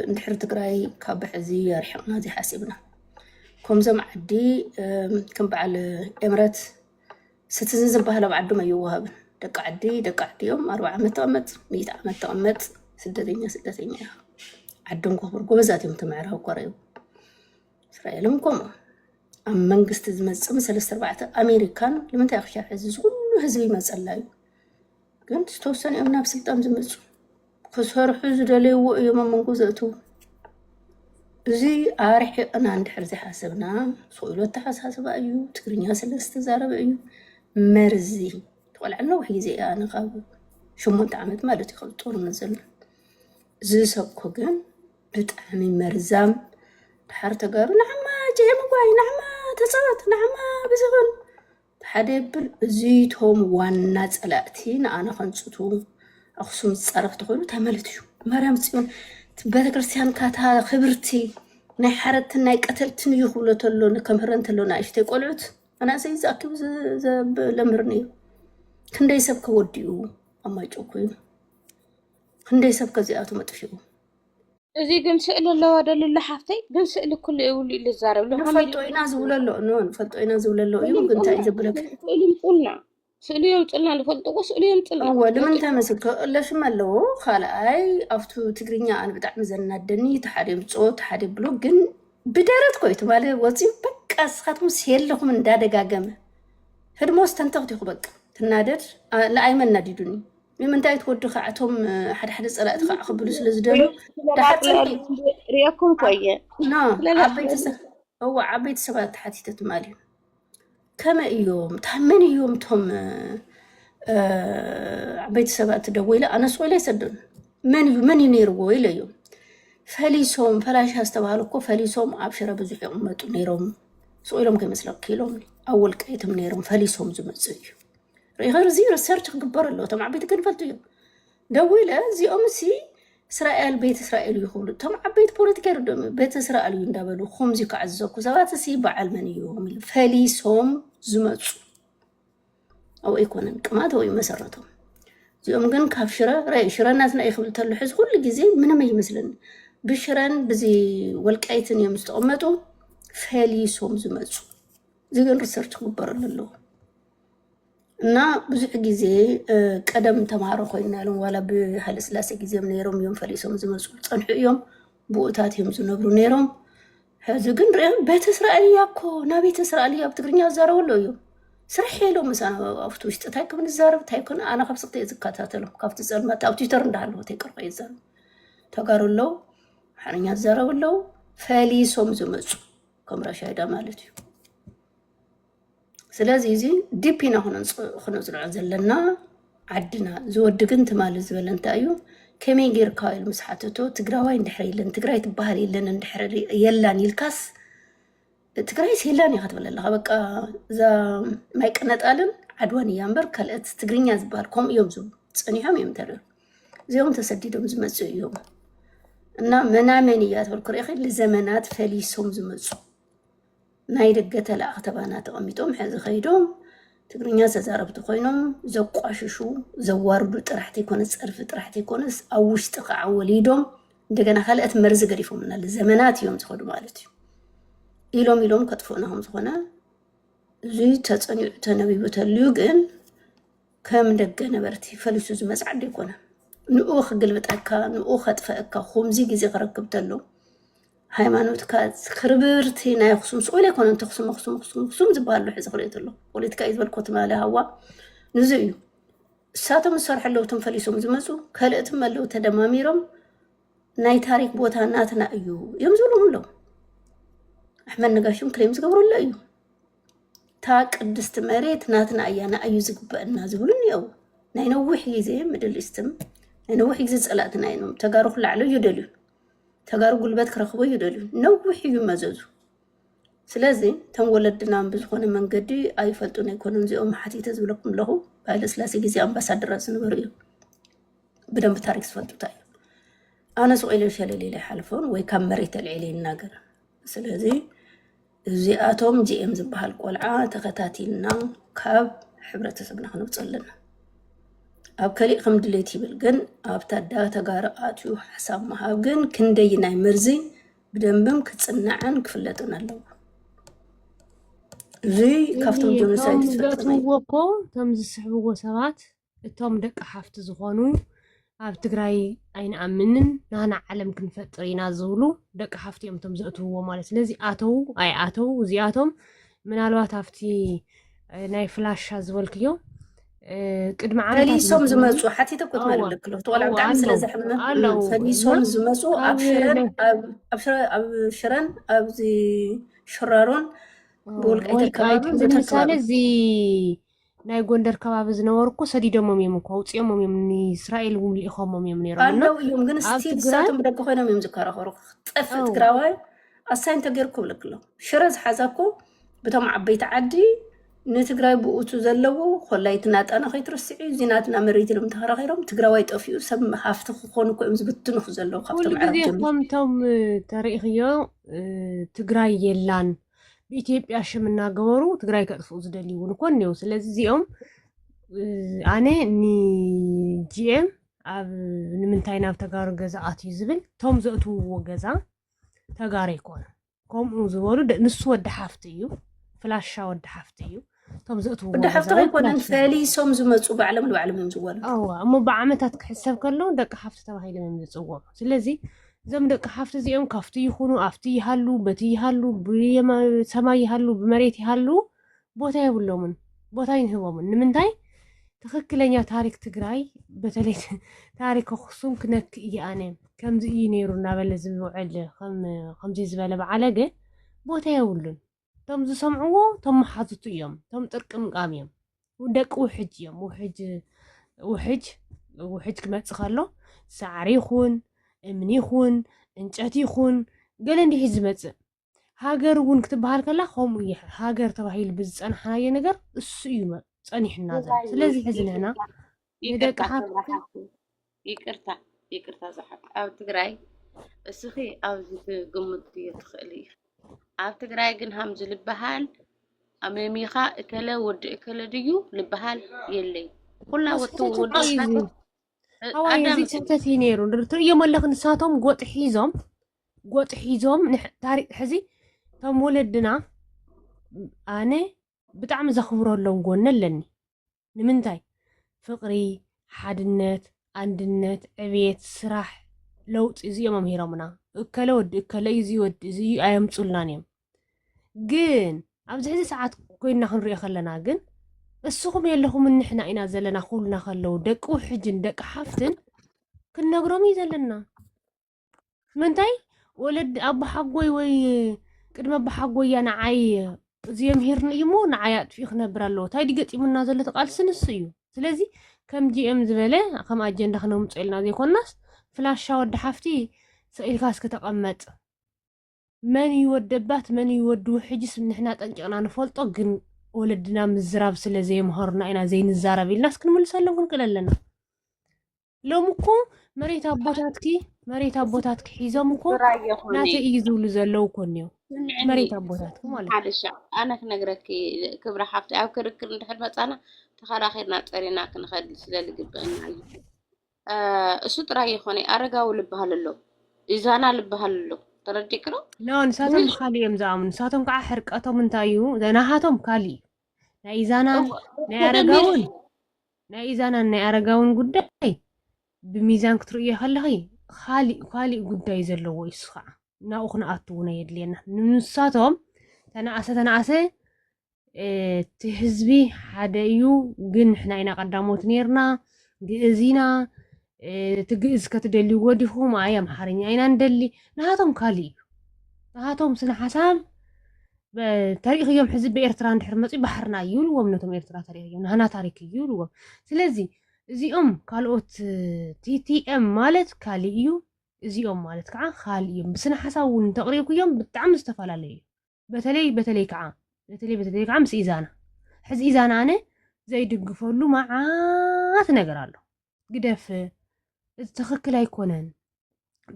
[SPEAKER 3] እንድሕር ትግራይ ካብ ሕዚ ኣርሒቕና ዘይሓሲብና ከምዞም ዓዲ ከም በዓል ኤምረት ስትዝን ዝበሃል ኣብ ዓዶም ኣይወሃብን ደቂ ዓዲዮም 40 ዓመት ተቐመጥ 100 ዓመት ተቐመጥ ስደተኛ ኢኻ ዓዶም ክኽብር ጎበዛት እዮም ተማዕረው ቆረዩ እስራኤልም ከምኡ ኣብ መንግስቲ ዝመፅም 3-4 ኣሜሪካን ንምንታይ ክሻ ሕዚ ኩሉ ህዝቢ ይመፀላዩ ግን ዝተወሰኑ እዮም ናብ ስልጣን ዝመፁ ክሰርሑ ዝደልይዎ እዮም ኣብ መንጎ ዘእትው እዚ ኣርሒቕና እንድሕር ዘይሓሰብና ስኢሉ ተሓሳስባ እዩ ትግርኛ ሰለስተ ዛረበ እዩ መርዚ ተቆልዐና ውሕ ግዜ እያ ኣነ ካብ 8 ዓመት ማለት እዩ ጦርነት ዘሎ ዝሰብኮ ግን ብጣዕሚ መርዛም ድሓር ተጋሩ ንዓማ ጀመጓይ ንዓማ ተፀወት ንዓማ ብዝኽን ሓደ ይብል እዚቶም ዋና ፀላእቲ ንኣነ ከንፅቱ ኣክሱም ዝፀረፍቲ ኮይኑ ተመልትዩ ማርያም ፅዮን ቤተክርስትያን ካታ ክብርቲ ናይ ሓረትን ናይ ቀተልትን እዩ ክብሎ ተሎ ከምህረን ተሎ ንእሽተይ ቆልዑት መናእሰይ ዝኣኪቡ ለምህር ነይሩ ክንደይ ሰብ ከወዲኡ ኣብ ማይጨው ኮይኑ ክንደይ ሰብ ከዚኣቱ መጥፊኡ
[SPEAKER 4] እዚ ግን ስእሊ ኣለዋ ደልላ ሓፍተይ ግን ስእሊ ኩሉ ይውሉ ኢሉ ዛረብ
[SPEAKER 3] ንፈልጦ ኢና ዝብለሎ ንፈልጦ ኢና ዝብለሎ እዩ ግን እንታይ ዘብለክ
[SPEAKER 4] ስእሊ ምጥልና ስእሊ የምጥልና ልፈልጥዎ ስእሊ የምጥልና
[SPEAKER 3] ንምንታይ መስልከ ኣለሽም ኣለዎ ካልኣይ ኣብቱ ትግርኛ ኣነ ብጣዕሚ ዘናደኒ ተሓደ ምፆ ተሓደ ብሎ ግን ብደረት ኮይቱ ማለት ወፂኡ በቃ ስኻትኩም የለኹም እንዳደጋገመ ህድሞስ ተንተኽቲኹ በቃ ትናደድ ንኣይመን ናዲዱኒ ንምንታይ ትወዱ ከዓቶም ሓደ ፀላእቲ ከዓ ክብሉ ስለዝደሉ
[SPEAKER 4] ሪአኩም ኮየ
[SPEAKER 3] ዓበይቲ ሰባት ተሓቲተት ማለት እዩ ከመይ እዮም ታመን እዮም ቶም ዓበይቲ ሰባት ደወይለ ኣነስ ቆይለ ይሰደኑ መን እዩ ነይርዎ ኢለ እዮም ፈሊሶም ፈላሻ ዝተባሃሉ እኮ ፈሊሶም ኣብ ሽረ ብዙሕ ይቕመጡ ነይሮም ስኢሎም ከይመስለክ ኢሎም ኣብ ወልቃይቶም ነይሮም ፈሊሶም ዝመፁ እዩ ሪኸር እዚ ሪሰርች ክግበር ኣለዎ እቶም ዓበይቲ ክንፈልጡ እዮም ደዊለ እዚኦም ሲ እስራኤል ቤት እስራኤል እዩ ክብሉ እቶም ዓበይቲ ፖለቲካ ይርድኦም ቤት እስራኤል እዩ እንዳበሉ ከምዚ ክዓዘኩ ሰባት ሲ በዓል መን እዮም ፈሊሶም ዝመፁ او يكونن قمات او يمسرتهم زيوم ግን ካብ ሽረ ራይ ሽረናትና ይኽብል ተሉ ሕዝ ሁሉ ግዜ ምንም አይመስልን ብሽረን በዚ ወልቃይትን የምስተቀመጡ ፈሊሶም ዝመፁ ዝገን ሪሰርች ግበር ኣለዎ እና ብዙሕ ግዜ ቀደም ተማሃሮ ኮይናሎም ዋላ ብሃለ ስላሴ ግዜም ነይሮም እዮም ፈሊሶም ዝመፁ ፀንሑ እዮም ቦታት እዮም ዝነብሩ ነይሮም ሕዚ ግን ቤተ እስራኤል ያኮ ና ቤተ እስራኤል ያብ ትግርኛ ዘራውሎ እዮም ስራሕ የለው ምሳና ኣብቱ ውሽጥ ታይ ከም ንዛረብ ታይ ኮነ ኣና ካብ ስቅተ ዝካታተሎ ካብቲ ጸልማት ኣብ ትዊተር እንዳሃለዎ ተይቀርቆ ይዛረብ ተጋሩሎ ሓርኛ ዘራውሎ ፈሊሶም ዝመፁ ከም ራሻይዳ ማለት እዩ ስለዚህ እዚ ዲፒና ሆነን ዘለና ዓድና ዝወድ ግን ትማል ዝበለ እንታይ እዩ ከመይ ጌርካ ኢሉ መስሓተቶ ትግራዋይ እንድሕር የለን ትግራይ ትባሃል የለን እንድሕር የላን ይልካስ ትግራይ ሲላን ይኸትበለላ በቃ ዛ ማይ ቀነጣልን ዓድዋን ያምበር ካልአት ትግርኛ ዝባል ከም እዮም ዝብ ጽኒሖም እዮም ተረ እዚኦም ተሰዲዶም ዝመፁ እዮም እና መናመን ያትበል ኩሪኺ ለዘመናት ፈሊሶም ዝመፁ ናይ ደገ ተላእኽተባና ተቐሚጦም ሕዚ ኸይዶም ትግርኛ ተዛረብቲ ኮይኖም ዘቋሽሹ ዘዋርዱ ጥራሕቲ ይኮነ ፀርፊ ጥራሕቲ ይኮነስ ኣብ ውሽጢ ከዓ ወሊዶም እንደገና ካልአት መርዝ ገዲፎምና ለዘመናት እዮም ዝኸዱ ማለት እዩ ኢሎም ከጥፎናهم ዝኾነ እዚ ተጸኒዑ ተነቢቡ ተልዩ ግን ከም ደገ ነበርቲ ፈሊሱ ዝመጽዓድ ይኮነ ንኡ ክግልብጠካ ንኡ ከጥፈካ ኹምዚ ግዜ ክረክብ ተሎ ሃይማኖትካ ክርብርቲ ናይ ኣክሱም ስኡል ይኮነ ኣክሱም ዝበሃሉ ሕዚ ክሪኦ ተሎ ፖለቲካ ይዝበልኮት ማለ ሃዋ ንዚ እዩ እሳቶም ዝሰርሐለውቶም ፈሊሶም ዝመፁ ካልእትም ኣለው ተደማሚሮም ናይ ታሪክ ቦታ ናትና እዩ እዮም ዝብሎም ኣለው أحمد نقاشم كريم زقبروا لا أيو تا قدست مريت ناتنا أيانا أيو زقبا الناس يقولون يو ناينوح يزي مدل استم ناينوح يزي سألاتنا ينوم تقارو خلعلو يدلو تقارو قلبات كرخبو يدلو نوح يمازوزو سلازي تنولدنا بزخون من قدي أي فلتون يكونون زي أم حتي تزولكم له بايل سلاسي جزي أمباسادر سنبريو بدن بتاريخ سفلتو تايو أنا سؤالي شالي لي حلفون ويكام مريت العلي الناقر سلازي እዚኣቶም ጂኤም ዝበሃል ቆልዓ ተኸታቲልና ካብ ሕብረተሰብና ክንውፅልና ኣብ ከሊእ ከም ድሌት ይብል ግን ኣብ ታዳ ተጋሩ ኣትዩ ሓሳብ መሃብ ግን ክንደይ ናይ መርዚ ብደንብም ክጽናዕን ክፍለጥን ኣለዎ እዚ ካብቶም ጆኖሳይድ
[SPEAKER 2] ዝፈጸመ ቶም ዝስሕብዎ ሰባት እቶም ደቂ ሓፍቲ ዝኾኑ ኣብ ትግራይ ኣይንኣምንን ናና ዓለም ክንፈጥር ኢና ዝብሉ ደቂ ሓፍቲ እዮም ቶም ዘእትውዎ ማለት ስለዚ ኣተው ኣይ ኣተው እዚኣቶም ምናልባት ኣብቲ ናይ ፍላሻ ዝበልክዮ ቅድሚ ዓመታት
[SPEAKER 3] ፈሊሶም ዝመፁ ሓቲተ ኮት ማለት ለክሎ ተቆልዓ ብጣዕሚ ስለ ዘሕምም ፈሊሶም ዝመፁ ኣብ ሽረን ኣብዚ ሽራሮን ብወልቃይት ከባቢ
[SPEAKER 2] ምሳሌ እዚ ናይ ጎንደር ከባቢ ዝነበሩ እኮ ሰዲዶሞም እዮም እኮ ውፅኦሞም እዮም ንእስራኤል እውን ልኢኾሞም እዮም ነይሮም
[SPEAKER 3] ኣለው እዮም ግን ስቲል ንሳቶም ብደገ ኮይኖም እዮም ዝከራኸሩ ጠፍእ ትግራዋይ ኣሳይን ተገይርኩ ብለክሎ ሽረ ዝሓዛኮ በቶም ዓበይቲ ዓዲ ንትግራይ ብኡቱ ዘለዎ ኮላይት ናጣና ከይትርስዒ ዚናትና መሬት ኢሎም ተኸራኺሮም ትግራዋይ ጠፊኡ ሰብ ሃፍቲ ክኾኑ ኮይም ዝብትንኹ ዘለዎ ካብቶም ዓረብ ጀምሮ
[SPEAKER 2] ከምቶም ተሪእኽዮ ትግራይ የላን በኢትዮጵያ ሽም እናገበሩ ትግራይ ከጥፍኡ ዝደልዩ እውን እኮ እኒው ስለዚ እዚኦም ኣነ ንጂኤም ኣብ ንምንታይ ናብ ተጋሩ ገዛ ኣትዩ ዝብል ቶም ዘእትውዎ ገዛ ተጋሩ ይኮነ ከምኡ ዝበሉ ንሱ ወዲ ሓፍቲ እዩ ፍላሻ ወዲ ሓፍቲ እዩ ቶም ዘእትውዎ
[SPEAKER 3] ወዲ ሓፍቲ ኣይኮነን ፈሊሶም ዝመፁ ባዕሎም ንባዕሎም እዮም ዝወለዱ
[SPEAKER 2] እሞ ብዓመታት ክሕሰብ ከሎ ደቂ ሓፍቲ ተባሂሎም እዮም ዝፅውዑ ስለዚ እዞም ደቂ ሓፍቲ እዚኦም ካፍቲ ይኹኑ ኣፍቲ ይሃሉ በቲ ይሃሉ ብሰማይ ይሃሉ ብመሬት ይሃሉ ቦታ የብሎምን ቦታ ይንህቦምን ንምንታይ ትክክለኛ ታሪክ ትግራይ በተለይ ታሪክ ኣክሱም ክነክእ እየ ኣነ ከምዚ እዩ ነይሩ እናበለ ዝውዕል ከምዚ ዝበለ በዓለገ ቦታ የብሉን ቶም ዝሰምዕዎ ቶም መሓዝቱ እዮም ቶም ጥርቅምቃም እዮም ደቂ ውሕጅ እዮም ውሕጅ ክመፅእ ከሎ ሳዕሪ ይኹን እምኒ ይኹን እንጨት ይኹን ገለ እንዲህ ዝመፅእ ሃገር እውን ክትበሃል ከላ ከምኡ እየ ሃገር ተባሂሉ ብዝፀናሕናዮ ነገር እሱ እዩ ፀኒሕና ዘ ስለዚ ሕዚ ንሕና ንደቂ ሓፍቲ
[SPEAKER 5] ይቅርታ ዝሓት ኣብ ትግራይ እስኺ ኣብዚ ግምት እዩ ትኽእል እዩ ኣብ ትግራይ ግን ሃምዚ ልበሃል ኣመሚኻ እከለ ወዲ እከለ ድዩ ልበሃል የለይ ኩላ ወጡ ወዲ
[SPEAKER 2] ኣዋይ እዚ ስህተት እዩ ነይሩ ትርእዮም ኣለኹ ንሳቶም ጎጥ ሒዞም ታሪክ ሕዚ ቶም ወለድና ኣነ ብጣዕሚ ዘኽብረሎም ጎኒ ኣለኒ ንምንታይ ፍቕሪ ሓድነት አንድነት ዕብየት ስራሕ ለውጥ እዚኦም ኣምሂሮምና እከለ ወዲ እከለ እዚ ወዲ እዚ ኣየምፁልናን እዮም ግን ኣብዚ ሕዚ ሰዓት ኮይና ክንሪኦ ከለና ግን እስኹም የለኹም ንሕና ኢና ዘለና ኩልና ከለው ደቂ ውሕጅን ደቂ ሓፍትን ክንነግሮም እዩ ዘለና ምንታይ ወለድ ኣቦ ሓጎይ ወይ ቅድመ ኣቦ ሓጎያ ንዓይ እዚ የምሂርኒ እዩ ሞ ንዓይ ኣጥፊኡ ክነብር ኣለዎ እንታይ ዲገጢሙና ዘሎ ተቃልሲ ንሱ እዩ ስለዚ ከም ጂኤም ዝበለ ከም ኣጀንዳ ክነምፅኦ ኢልና ዘይኮናስ ፍላሻ ወዲ ሓፍቲ ሰኢልካስ ከተቐመጥ መን ይወደባት መን ይወዱ ውሕጅስ ንሕና ጠንቂቕና ንፈልጦ ግን ወለድና ምዝራብ ስለ ዘይምሃሩና ኢና ዘይንዛረብ ኢልናስ ክንምልሰሎም ክንክእል ኣለና ሎም እኮ መሬት ኣቦታትኪ ሒዞም እኮ ናተ እዩ ዝብሉ ዘለው እኮ እኒኦ መሬት ኣቦታትኪ ማለት
[SPEAKER 5] ሓደሻ ኣነ ክነግረኪ ክብረ ሓፍቲ ኣብ ክርክር እንድሕር መፃና ተኸራኺርና ፀሪና ክንኸድ ስለዝግብአና እዩ እሱ ጥራይ ይኾነ ኣረጋዊ ልበሃል ኣሎ ኢዛና ልበሃል ኣሎ ተረዲቅሮ
[SPEAKER 2] ኖ ንሳቶም ብካሊእ እዮም ዝኣምኑ ንሳቶም ከዓ ሕርቀቶም እንታይ እዩ ዘናሃቶም ካሊእ ናይ ኢዛናን ናይ ኢዛናን ናይ ኣረጋውን ጉዳይ ብሚዛን ክትርእዮ ከለኺ ካሊእ ጉዳይ ዘለዎ እሱ ከዓ ናብኡ ክንኣቱ እውን የድልየና ንሳቶም ተነኣሰ እቲ ህዝቢ ሓደ እዩ ግን ንሕና ኢና ቀዳሞት ነርና ግእዝ ኢና እቲ ግእዝ ከተደልዩ ወዲኹም ኣይ ኣምሓርኛ ኢና ንደሊ ንሃቶም ካሊእ እዩ ንሃቶም ስነ ሓሳብ ታሪክዮም ሕዚ ብኤርትራ እንድሕር መፅኡ ባሕርና እዩ ይብልዎም ነቶም ኤርትራ ታሪክዮም ንህና ታሪክ እዩ ይብልዎም ስለዚ እዚኦም ካልኦት ቲቲኤም ማለት ካሊእ እዩ እዚኦም ማለት ከዓ ካሊእ እዮም ብስነ ሓሳብ እውን ተቕሪብክዮም ብጣዕሚ ዝተፈላለዩ እዩ በተለይ ከዓ ምስ ኢዛና ሕዚ ኢዛና ኣነ ዘይድግፈሉ መዓት ነገር ኣሎ ግደፍ እዚ ትኽክል ኣይኮነን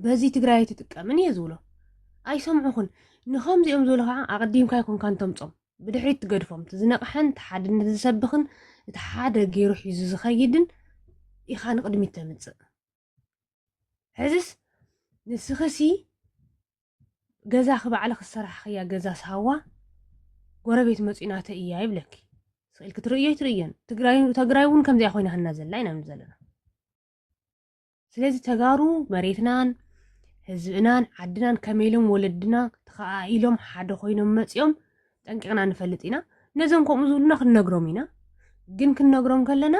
[SPEAKER 2] በዚ ትግራይ ትጥቀምን እየ ዝብሎ ኣይሰምዑኹን نخمز يوم زولها أقدم كاي كون كان تمصم بدحريت تقدفهم تزنقحن تحد نتسبخن تحد جيروح يزوز خيدن يخان قدمي تمص حزس نسخسي جزا خبا على الصراحة يا جزا سهوا قربت مصيناته إياه يبلك سئل كترية تريان تقرايون كم زي أخوينا هالنازل لا ينام زلنا سلازي تقارو مريثنان هزبنان عدنان كميلهم ولدنا تخايلهم حدا خوينهم مصيوم تنققنا نفلطينا نزم كم زولنا خنغرومينا ግን ክንነግሮም ከለና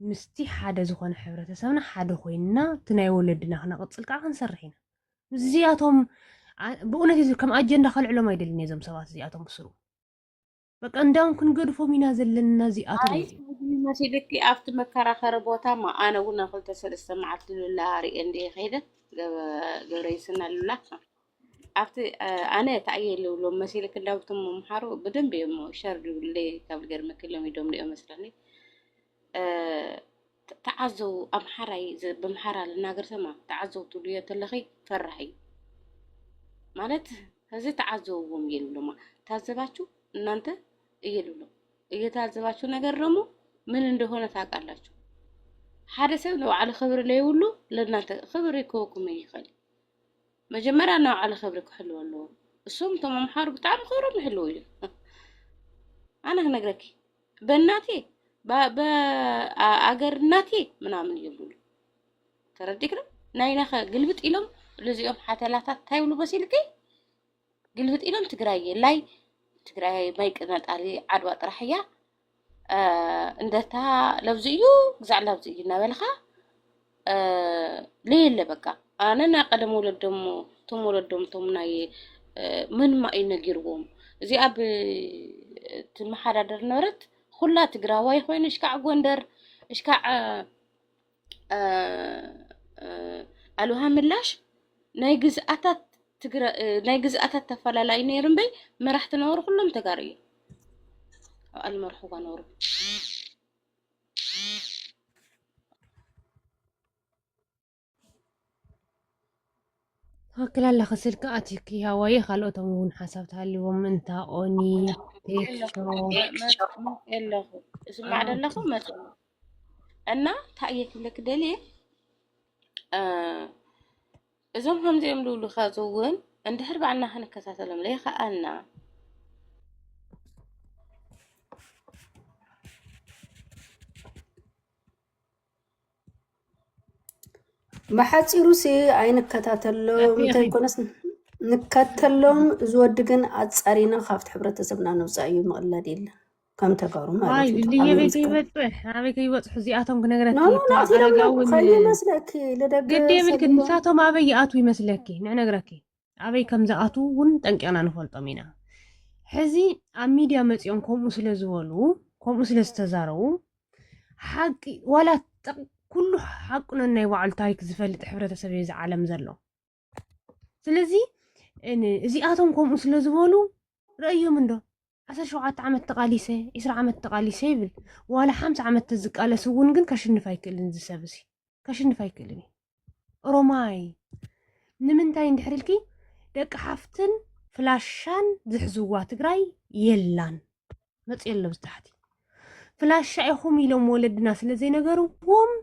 [SPEAKER 2] ምስቲ ሓደ ዝኾነ ሕብረተሰብና ሓደ ኮይንና ትናይ ወለድና ክነቅፅል ከዓ ክንሰርሕ ኢና እዚኣቶም ብእውነት ከም ኣጀንዳ ከልዕሎም ኣይደልን እዞም ሰባት እዚኣቶም ብስሩ በቃ እንዳውን ክንገድፎም ኢና ዘለና እዚኣቶም
[SPEAKER 5] መሲልኪ ኣብቲ መከራኸሪ ቦታ ማ ኣነ እውን ኣብ 2-3 መዓልቲ ልላ ሪአ እንደ ከይደ ገብረይስና ልላ ኣብቲ ኣነ ተኣየለውሎም መሲልክ እንዳውቶም መምሓሩ ብደንብ እዮም ሸር ድብለይ ካብ ገርመ ክሎም ኢዶም ሊኦም መስለኒ ተዓዘው ኣምሓራይ ብምሓራ ልናገር ሰማ ተዓዘው ትልዮ ተለኺ ፈራሒ ማለት እዚ ተዓዘውዎም ይሉማ ታዘባችሁ እናንተ እየሉሎ እየታዘባችሁ ነገር ደግሞ ምን እንደሆነ ታውቃላችሁ ሓደ ሰብ ነው على خبر ለይውሉ ለናንተ خبر ይኮኩም ይኸል መጀመሪያ ነው على خبر ክሕልው አለው እሱም ተመምሓሩ በጣም خبر ይሕልው እዩ አና ነግረኪ በእናቴ በአገር እናቴ ምናምን ይሉሉ ተረዲክና ናይናኸ ግልብጥ ኢሎም ለዚኦም ሓተላታት ታይብሉ በሲልኪ ግልብጥ ኢሎም ትግራይ ላይ ትግራይ ማይቀናጣሊ ዓድዋ ጥራሕያ እንደታ ለብዚዩ ግዛዕ ለብዚዩ ናበልኻ ለየለ በቃ ኣነና ቀደም ወለዶም ቶም ወለዶም ቶም ናይ ምን ማይ ነጊርዎም እዚ ኣብ ትመሓዳደር ነበረት ኩላ ትግራዋይ ኮይኑ እሽካዕ ጎንደር እሽካዕ ኣልውሃ ምላሽ ናይ ግዝኣታት ትግራይ ናይ ግዝኣታት ተፈላላይ ነይሩን በይ መራሕቲ ነበሩ ኩሎም ተጋሩ እዮም المرحوبة نور
[SPEAKER 2] هكلا لا خسلك أتيكي هواي خلوتهم حسبتها اليوم انت أوني تيكشو
[SPEAKER 5] إلا هو اسمع لكم مثلا أنا تأيك لك دليل إذا هم زي يملوا خازوين عند هرب عنا هنكسات لهم ليه خأنا
[SPEAKER 3] بحثي روسي عين كتاتلهم تيكونس نكتلهم زودجن أتصارينا خافت حبرة سبنا نوصايو مقلد إلا كم تقارو ما
[SPEAKER 2] هاي اللي يبي يبطح زياتهم كنقرأ
[SPEAKER 3] خلي مسلكي لدق
[SPEAKER 2] قد يملك نساتهم أبي أتوي مسلكي نقرأكي أبي كم زاتو ون تنكينا نفول طمينا حزي أميديا متيون كم مسلا زولو كم مسلا استزارو حق ولا كل حقنا إنه يوعل تايك زفلت حبرة سبيز عالم زلو سلزي إن زياتهم كم مسلا زولو رأيهم من ده 10 عمت تقاليسه 10 عمت تقاليسه بل ولا 5 عمت تزقاله سون ግን ከሽንፋይክልን ዝሰብሲ ከሽንፋይክልኒ ሮማይ ንምንታይ እንድሕርልኪ ደቂ ሓፍትን ፍላሻን ዝሕዝዋ ትግራይ የላን መጽየለ ብታሕቲ ፍላሻ ይኹም ኢሎም ወለድና ስለዘይ ነገርዎም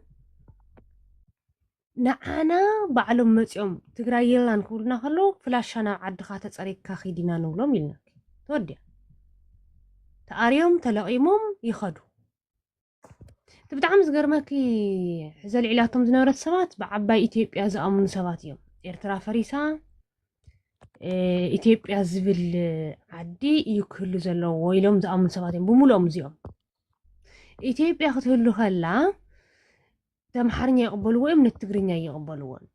[SPEAKER 2] ንዓና ባዕሎም መጽዮም ትግራይ የላን ክብሉና ከሎ ፍላሻ ናብ ዓድኻ ተጸሪግካ ኺዲና ንብሎም ኢልና ተወድያ تأريهم تلاقيهم يخدو تبدعم زجرمكي زل علاتهم زنورة سبات بعباي إثيوبيا زأمن سبات يوم إرترا فريسا إثيوبيا زبل عدي يكلو زلو ويلهم زأمن سبات يوم بمولهم زيوم إثيوبيا خطهلو خلا تمحرنيا يقبلوه من التجرينيا يقبلوه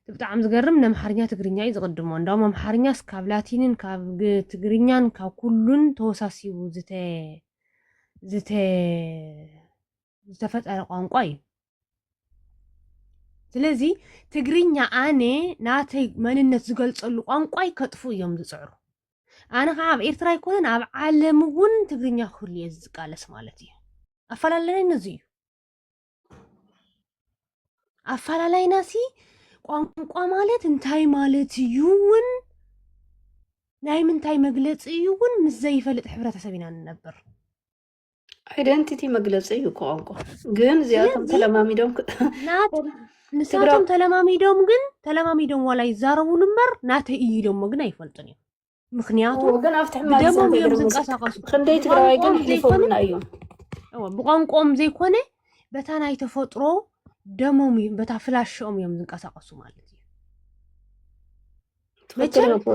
[SPEAKER 2] تبدعم زجرمنا محرنيا تجرينيا يزقدمون دام محرنيا سكابلاتينن كاب تجرينيان كاب كلن توساسيو زتفت على قانقاي سلازي تجرينيا أنا ناتي منن تزقلصلو قانقاي كطفو يوم زصعرو أنا عاب إرترا يكون عاب عالمون تجرينيا خلي يزقالس مالتي أفلالنا نزيو أفلالنا ناسي ቋንቋ ማለት እንታይ ማለት ይውን ናይ ምንታይ መግለፂ እዩ ግን ምስ ዘይፈልጥ ሕብረተሰብ ኢና ንነብር
[SPEAKER 3] አይደንቲቲ መግለፂ እዩ ቋንቋ ግን እዚኣቶም ተለማሚዶም
[SPEAKER 2] ንሳቶም ተለማሚዶም ዋላ ይዛረቡሉ እምበር ናተይ እዩ ኢሎሞ ግን ኣይፈልጡን እዮም ምክንያቱ
[SPEAKER 3] ግን ኣብቲ ሕማቅ
[SPEAKER 2] ብደሞም እዮም ዝንቀሳቀሱ
[SPEAKER 3] ክንደይ ትግራዋይ ግን ሕሊፎምና እዮም
[SPEAKER 2] ብቋንቋኦም ዘይኮነ በታ ናይ ተፈጥሮ ደሞም በታ ፍላሽኦም እዮም ዝንቀሳቀሱ ማለት እዩ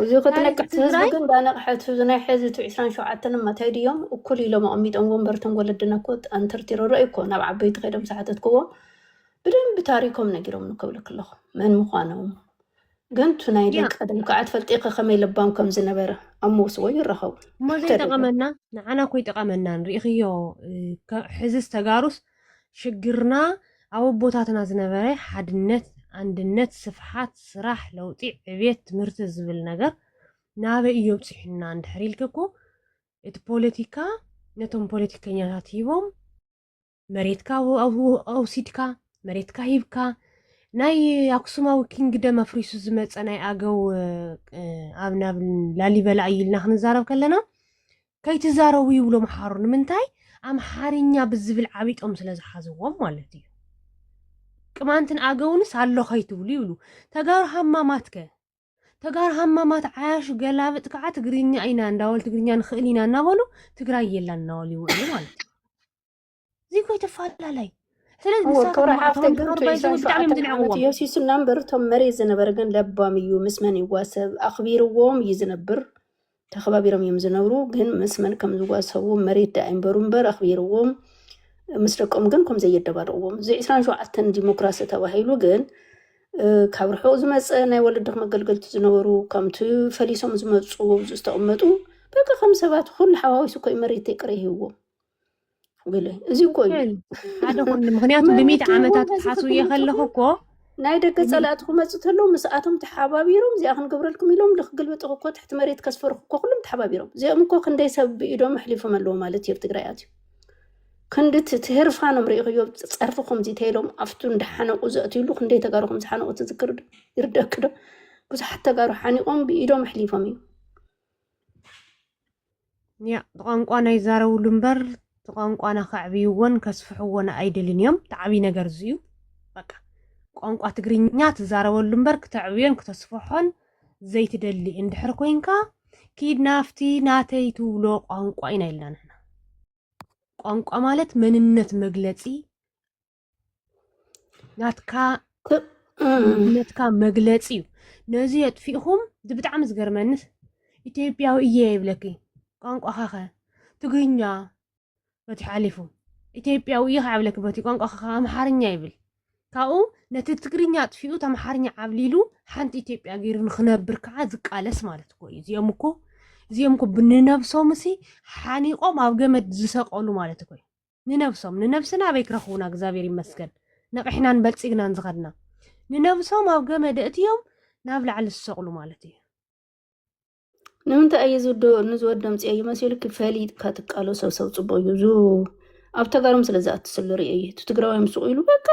[SPEAKER 3] እዚ ክትነቅሕ ህዝቢ ግን ዳነቕሐት ናይ ሕዚ 27 ድማ እንታይ ድዮም እኩል ኢሎም ኣቐሚጦም ወንበርቶም ወለድና እኮ ኣንተርቲሮ ረእይኮ ናብ ዓበይቲ ከይዶም ሰሓተትክዎ ብደንብ ታሪኮም ነጊሮም ንከብለክ ኣለኹ መን ምዃኖም ግን ቱ ናይ ደቂ ቀደም ከዓ ትፈልጢኸ ከመይ ልባም ከም ዝነበረ ኣብ መውስዎ ይረኸቡ
[SPEAKER 2] እሞ ዘይጠቐመና ንዓና ኮ ይጠቐመና ንሪኢኽዮ ሕዝስ ተጋሩስ ሽግርና ኣብ ቦታትና ዝነበረ ሓድነት አንድነት ስፍሓት ስራሕ ለውጢ ዕቤት ትምህርቲ ዝብል ነገር ናበይ እዩ በፂሕና እንድሕር ኢልክኮ እቲ ፖለቲካ ነቶም ፖለቲከኛታት ሂቦም መሬትካ ኣውሲድካ መሬትካ ሂብካ ናይ ኣክሱማዊ ኪንግደም ኣፍሪሱ ዝመፀ ናይ ኣገው ኣብ ናብ ላሊበላ ኢልና ክንዛረብ ከለና ከይትዛረቡ ይብሎ መሓሩ ንምንታይ ኣምሓርኛ ብዝብል ዓቢጦም ስለ ዝሓዝዎም ማለት እዩ ቅማንትን ኣገውንስ ኣሎ ኸይትብሉ ይብሉ ተጋሩ ሃማማት ዓያሹ ገላብጥ ከዓ ትግርኛ ኢና እንዳወል ትግርኛ ንኽእል ኢና እናበሉ ትግራይ የላ እናወሉ ይውዕሉ ማለት እዩ እዚ ኮይ ተፋላላይ ስለዚ
[SPEAKER 3] ንሳቶምዮሲስና እምበር እቶም መሬት ዝነበረ ግን ለባም እዩ ምስመን ይዋሰብ ኣኽቢርዎም እዩ ዝነብር ተኸባቢሮም እዮም ዝነብሩ ግን ምስመን ከም ዝዋሰቡ መሬት ዳ ኣይንበሩ እምበር ኣኽቢርዎም ምስ ደቆም ግን ከም ዘየደባርእዎም እዚ 27 ዲሞክራሲ ተባሂሉ ግን ካብ ርሑቕ ዝመፀ ናይ ወለድኽ መገልገልቲ ዝነበሩ ከምቲ ፈሊሶም ዝመፁ ዝተቐመጡ በቃ ከም ሰባት ኩሉ ሓዋዊሱ ኮይ መሬት ይቅረይህዎም ገለ እዚ ኮይ
[SPEAKER 2] ሓደ ኩሉ ምክንያቱ ብ100 ዓመታት ሓሱ የኸለኹ እኮ
[SPEAKER 3] ናይ ደገ ጸላእት ክመፁ ተለው ምስኣቶም ተሓባቢሮም እዚኣ ክንገብረልኩም ኢሎም ልክግልብጥኹ እኮ ትሕቲ መሬት ከስፈርኩ እኮ ኩሎም ተሓባቢሮም እዚኦም እኮ ክንደይ ሰብ ብኢዶም ኣሕሊፎም ኣለዎ ማለት እዩ ትግራይኣት እዩ ክንድት ትህርፋኖም ርኢኽዮ ፀርፍኹም ተኢሎም ኣፍቱ እንዳሓነቁ ዘእትይሉ ክንደይ ተጋሩ ከም ዝሓነቁ ትዝክር ይርደክ ዶ ብዙሓት ተጋሩ ሓኒቆም ብኢዶም ኣሕሊፎም እዩ
[SPEAKER 2] ያ ቋንቋ ናይ ዛረብሉ እምበር ቋንቋና ከዕብይዎን ከስፍሕዎን ኣይደልን እዮም ተዓቢ ነገር እዚዩ በቃ ቋንቋ ትግርኛ ትዛረበሉ እምበር ክተዕብዮን ክተስፍሖን ዘይትደሊ እንድሕር ኮይንካ ኪድ ናፍቲ ናተይ ትብሎ ቋንቋ ኢና ኢልና ንሕና ቋንቋ ማለት መንነት መግለፂ ናትካ መግለፂ እዩ ነዚ የጥፊእኹም ብጣዕሚ ዝገርመንስ ኢትዮጵያዊ እየ ይብለኪ ቋንቋ ኸ ትግርኛ በቲ ሓሊፉ ኢትዮጵያዊ እየ ይብለኪ በቲ ቋንቋ ኸ ኣምሓርኛ ይብል ካብኡ ነቲ ትግርኛ ጥፊኡ ኣምሓርኛ ዓብሊሉ ሓንቲ ኢትዮጵያ ገይሩ ንኽነብር ከዓ ዝቃለስ ማለት እኮ እዩ እዚኦም እኮ ብንነብሶም ሲ ሓኒቆም ኣብ ገመድ ዝሰቀሉ ማለት እኮ ንነብስና ኣበይ ክረኽቡና እግዚኣብሔር ይመስገን ነቂሕናን በልፂግናን ዝኸድና ንነብሶም ኣብ ገመድ እትዮም ናብ ላዕሊ ዝሰቕሉ ማለት እዩ
[SPEAKER 3] ንምንታይ እዩ ንዝወዶም ፅያ መሲሉ ፈሊጥካ ትቃለሶ ሰብ ፅቡቅ እዩ ኣብ ተጋሮም ስለዝኣትስሉ ርአ እዩ ትግራዋይ ምስቑ ኢሉ በቃ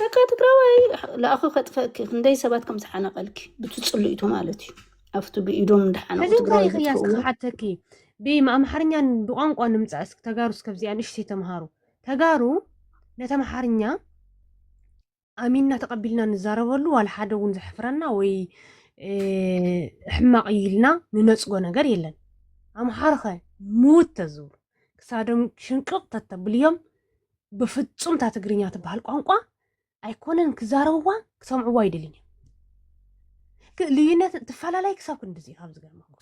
[SPEAKER 3] በቃ ትግራዋይ ለኣኸ ከጥፈእኪ ክንደይ ሰባት ከም ዝሓነቐልኪ ብትፅሉ ኢቱ ማለት እዩ ኣብቱ ብኢዶም እንዳሓነቁ ትግራዋይ
[SPEAKER 2] ክያስ ክሓተኪ ብኣምሓርኛን ብቋንቋ ንምፃእስ ተጋሩ እስከብዚኣ ንእሽተይ ተምሃሩ ተጋሩ ነተምሓርኛ ኣሚንና ተቐቢልና ንዛረበሉ ዋላ ሓደ እውን ዘሕፍረና ወይ ሕማቕ ኢልና ንነፅጎ ነገር የለን ኣምሓር ኸ ሙት ተዝብሉ ክሳዶም ሽንቅቕ ተተብል እዮም ብፍፁም ታ ትግርኛ ትበሃል ቋንቋ ኣይኮነን ክዛረብዋ ክሰምዕዋ ኣይደልን እዮም ልዩነት ተፈላለይ ክሳብ ክንድዚ ካብ ዝገርመኩ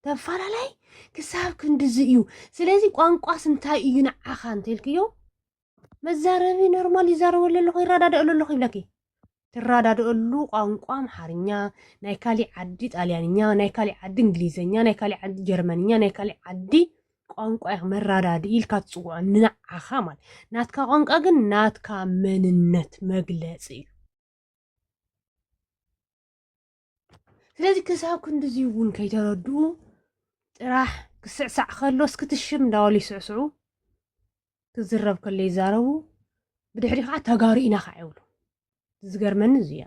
[SPEAKER 2] ተፈላለይ ክሳብ ክንድዚ እዩ ስለዚ ቋንቋስ እንታይ እዩ ንዓኻ እንተልክዮ መዛረቢ ኖርማል ይዛረበሉ ኣለኹ ይረዳድአሉ ኣለኹ ይብለኪ ትረዳድአሉ ቋንቋ ኣምሓርኛ ናይ ካሊእ ዓዲ ጣልያንኛ ናይ ካሊእ ዓዲ እንግሊዘኛ ናይ ካሊእ ዓዲ ጀርመንኛ ናይ ካሊእ ዓዲ ቋንቋ መራዳድኢ ኢልካ ትፅውዖ ንዓኻ ማለት ናትካ ቋንቋ ግን ናትካ መንነት መግለፂ እዩ ስለዚ ክሳብ ክንድዚ እውን ከይተረድኡ ጥራሕ ክስዕሳዕ ከሎስ ክትሽም እንዳበሉ ይስዕስዑ ክዝረብ ከሎ ይዛረቡ ብድሕሪ ከዓ ተጋሩ ኢና ከዓ ይብሉ ዝገርመኒ እዚ እያ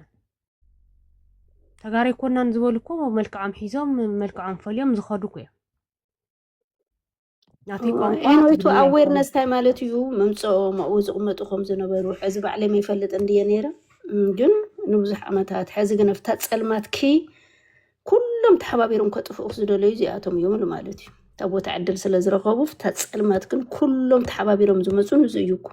[SPEAKER 2] تغاري كنا نزولكم ملكعم حيزم ملكعم فليم زخدوكو ناتي
[SPEAKER 3] أنا تو awareness تاي مالتيو ممصو مأوز قمتكم زنبرو حزب علي ما يفلت عندي نيرة جن نبزح أمتات حزق نفتات سلمات كي كلهم تحبابيرهم كتفوق زدلوا زياتهم يوم المالتي تبو تعدل سلز رقابو فتات سلمات كن كلهم تحبابيرهم زمزون زيوكو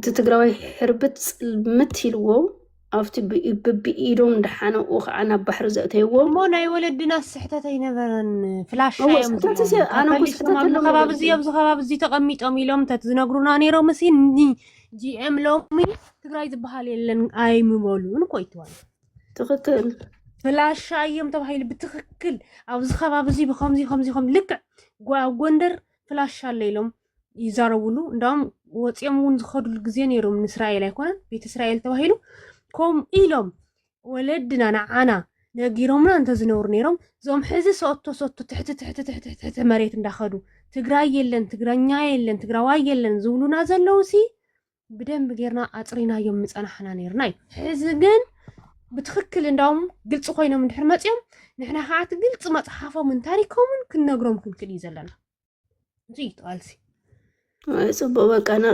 [SPEAKER 3] تتقراوي حربت متيلو أفتي بإيدهم دحانا وخعنا بحر زأتيوه
[SPEAKER 2] مو ناي ولدنا السحتتي نبرن فلاش
[SPEAKER 3] هو
[SPEAKER 2] شايم
[SPEAKER 3] سحتتي أنا كنت سحتتي
[SPEAKER 2] خباب زي تقميط أميلهم تتزنقرونا نيرو مسين ني جي ام لومي تقراي زبحال يلن اي مولون كويتوان
[SPEAKER 3] تقتل
[SPEAKER 2] فلاش شايم تبهايل بتخكل أو خباب زي بخمزي لك غوندر فلاش شاليلهم يزارولو ندام وصيامون زخدو الغزي نيرو من اسرائيل يكون بيت اسرائيل تبهايلو كوم إلهم ولدنا نعنا نجيرهمنا أنت زنور نيرهم زوم حزي صوتو تحت مريت ندخلوا تجراي يلن تجرانيا يلن تجراواي يلن زولونا زلوسي بدن بغيرنا أطرينا يوم أنا حنا نيرناي حزقن بتخكل إندام قلت خوينا من حرمتهم نحنا هات قلت ما تحافظوا من تاريخهم كنا نجرم كن زلنا زيت قالسي
[SPEAKER 3] صبوا كان